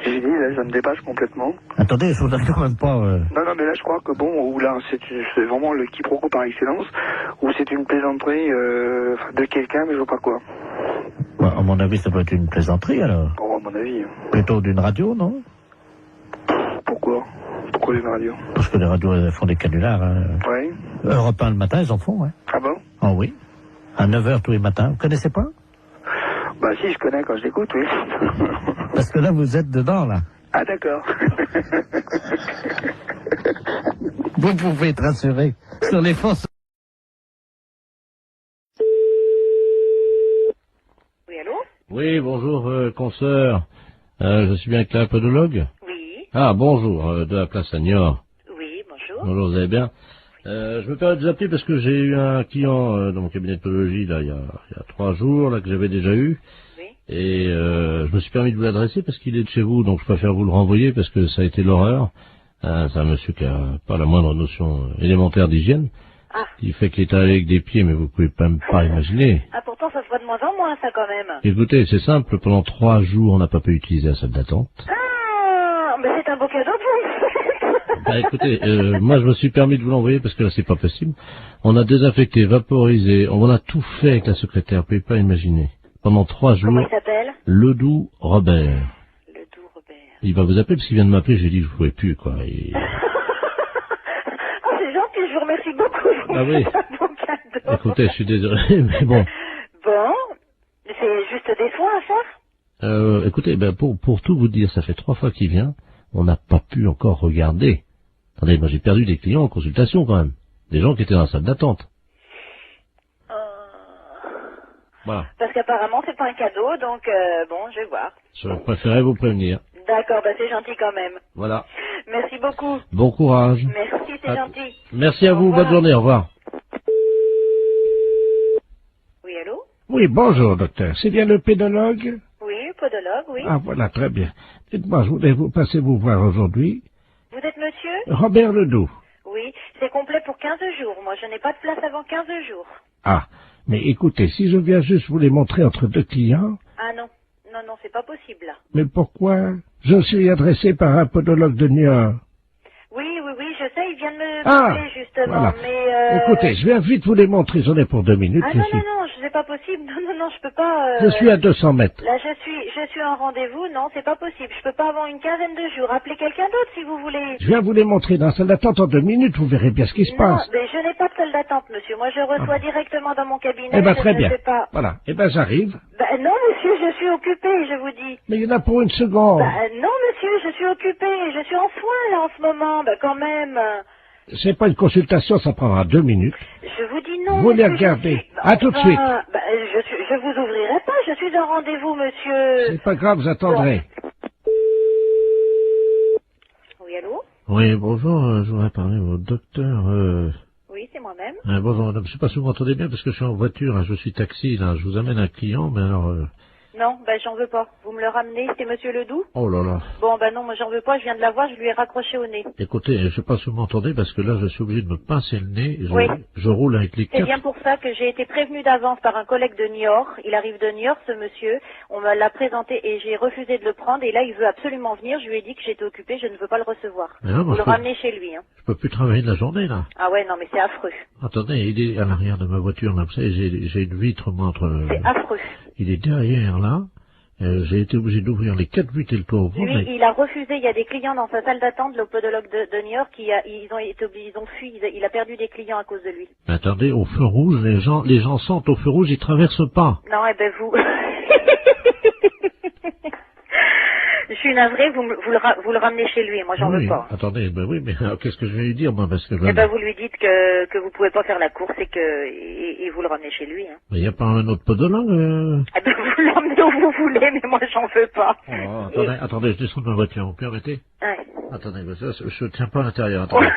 j'ai dit, là, ça me dépasse complètement. Attendez, je vous donne quand même pas... Non, non, mais là, je crois que bon, ou là, c'est vraiment le quiproquo par excellence, ou c'est une plaisanterie de quelqu'un, mais je vois pas quoi. Bah, à mon avis, ça peut être une plaisanterie, alors. Bon, à mon avis. Plutôt d'une radio, non? Pourquoi? Pourquoi une radio? Parce que les radios, elles font des canulars. Hein. Oui. Europe 1 le matin, ils en font, hein. Ah bon? Oh oui. À 9h tous les matins. Vous connaissez pas? Bah si, je connais quand je l'écoute, oui. Parce que là, vous êtes dedans, là. Ah d'accord. Vous pouvez être rassuré sur les forces. Oui, allô? Oui, bonjour, consoeur. Je suis bien avec la podologue? Oui. Ah, bonjour, de la place à Niort. Oui, bonjour. Bonjour, vous allez bien? Je me permets de vous appeler parce que j'ai eu un client dans mon cabinet de podologie, là, il y a 3 jours, là, que j'avais déjà eu. Oui. Et je me suis permis de vous l'adresser parce qu'il est de chez vous, donc je préfère vous le renvoyer parce que ça a été l'horreur. C'est un monsieur qui a pas la moindre notion élémentaire d'hygiène. Ah. Il fait qu'il est allé avec des pieds, mais vous pouvez même pas imaginer. Ah, pourtant, ça se voit de moins en moins, ça, quand même. Écoutez, c'est simple, pendant 3 jours, on n'a pas pu utiliser la salle d'attente. Ah, mais c'est un beau cadeau pour vous. Bah écoutez, moi je me suis permis de vous l'envoyer parce que là c'est pas possible. On a désinfecté, vaporisé, on a tout fait avec la secrétaire, vous pouvez pas imaginer. Pendant 3 jours. Comment il s'appelle? Ledoux Robert. Ledoux Robert. Il va vous appeler parce qu'il vient de m'appeler, j'ai dit que je pouvais plus quoi. Et... Oh, c'est gentil, je vous remercie beaucoup. Ah oui. C'est un beau cadeau. Écoutez, je suis désolé, mais bon. Bon, c'est juste des soins à faire? Écoutez, ben pour tout vous dire, ça fait 3 fois qu'il vient, on n'a pas pu encore regarder. Attendez, moi j'ai perdu des clients en consultation quand même. Des gens qui étaient dans la salle d'attente. Voilà. Parce qu'apparemment c'est pas un cadeau, donc bon, je vais voir. Je préférais vous prévenir. D'accord, bah c'est gentil quand même. Voilà. Merci beaucoup. Bon courage. Merci, c'est gentil. Merci à Au vous, revoir. bonne journée, au revoir. Oui, allô? Oui, bonjour, docteur. C'est bien le pédologue? Oui, podologue, oui. Ah, voilà, très bien. Dites-moi, je voulais vous passer vous voir aujourd'hui. Vous êtes monsieur? Robert Ledoux. Oui, c'est complet pour 15 jours. Moi, je n'ai pas de place avant 15 jours. Ah, mais écoutez, si je viens juste vous les montrer entre 2 clients, Ah non, non, non, c'est pas possible là. mais pourquoi? Je suis adressé par un podologue de Niort. Oui, oui, oui, je sais, il vient de me Ah, parler justement, voilà. mais Écoutez, je viens vite vous les montrer, j'en ai pour 2 minutes. Ah je non, suis- non, non, c'est pas possible. Non, non, non, je peux pas... Je suis à 200 mètres. Là, je suis en rendez-vous. Non, c'est pas possible. Je peux pas avant une quinzaine de jours. Appelez quelqu'un d'autre si vous voulez. Je viens vous les montrer dans la salle d'attente en 2 minutes, vous verrez bien ce qui se Non, passe. mais je n'ai pas de salle d'attente, monsieur. Moi, je reçois directement dans mon cabinet. Eh ben, je très ne bien. sais pas. Voilà. Eh ben, j'arrive. Ben, non, monsieur, je suis occupée, je vous dis. Mais il y en a pour 1 seconde. Ben, non, monsieur, je suis occupée. Je suis en soins, là, en ce moment. Ben, quand même. C'est pas une consultation, ça prendra 2 minutes. Je vous dis non. Vous les monsieur, je regardez. suis- À tout de suite. Ben, je vous ouvrirai pas. Je suis en rendez-vous, monsieur. C'est pas grave, vous attendrez. Oui, allô? Oui, bonjour, je voudrais parler au docteur. Oui, c'est moi-même. Bonjour madame, je sais pas si vous m'entendez bien parce que je suis en voiture, hein, je suis taxi, là, je vous amène un client, mais alors... Non, ben j'en veux pas. Vous me le ramenez, c'est monsieur Ledoux? Oh là là. Bon, ben non, moi j'en veux pas, je viens de la voir, je lui ai raccroché au nez. Écoutez, je sais pas si vous m'entendez parce que là, je suis obligé de me pincer le nez, Oui. je roule avec les C'est 4... bien pour ça que j'ai été prévenue d'avance par un collègue de Niort. Il arrive de Niort, ce monsieur. On me l'a présenté et j'ai refusé de le prendre. Et là, il veut absolument venir. Je lui ai dit que j'étais occupée, je ne veux pas le recevoir. Mais non, moi, Vous le je peux- ramenez chez lui. Hein. Je peux plus travailler de la journée, là. Ah ouais, non, mais c'est affreux. Attendez, il est à l'arrière de ma voiture, là, vous savez, j'ai une vitre, moi, entre... C'est affreux. Il est derrière, là, J'ai été obligé d'ouvrir les 4 buts et le toit au fond, Lui, mais... il a refusé. Il y a des clients dans sa salle d'attente, le podologue de New York, ils ont fui. Il a perdu des clients à cause de lui. Mais attendez, au feu rouge, les gens sentent au feu rouge, ils traversent pas. Non, eh ben vous. Je suis navrée, vous le ramenez chez lui. Moi, j'en veux pas. Attendez, ben oui, mais qu'est-ce que je vais lui dire, moi, parce que... Eh ben, vous lui dites que vous pouvez pas faire la course et vous le ramenez chez lui. Hein. Mais il n'y a pas un autre podologue Eh ben, vous l'emmenez où vous voulez, mais moi, j'en veux pas. Oh, attendez, je descends de ma voiture, vous permettez? Ouais. Attendez, je tiens pas à l'intérieur, attendez.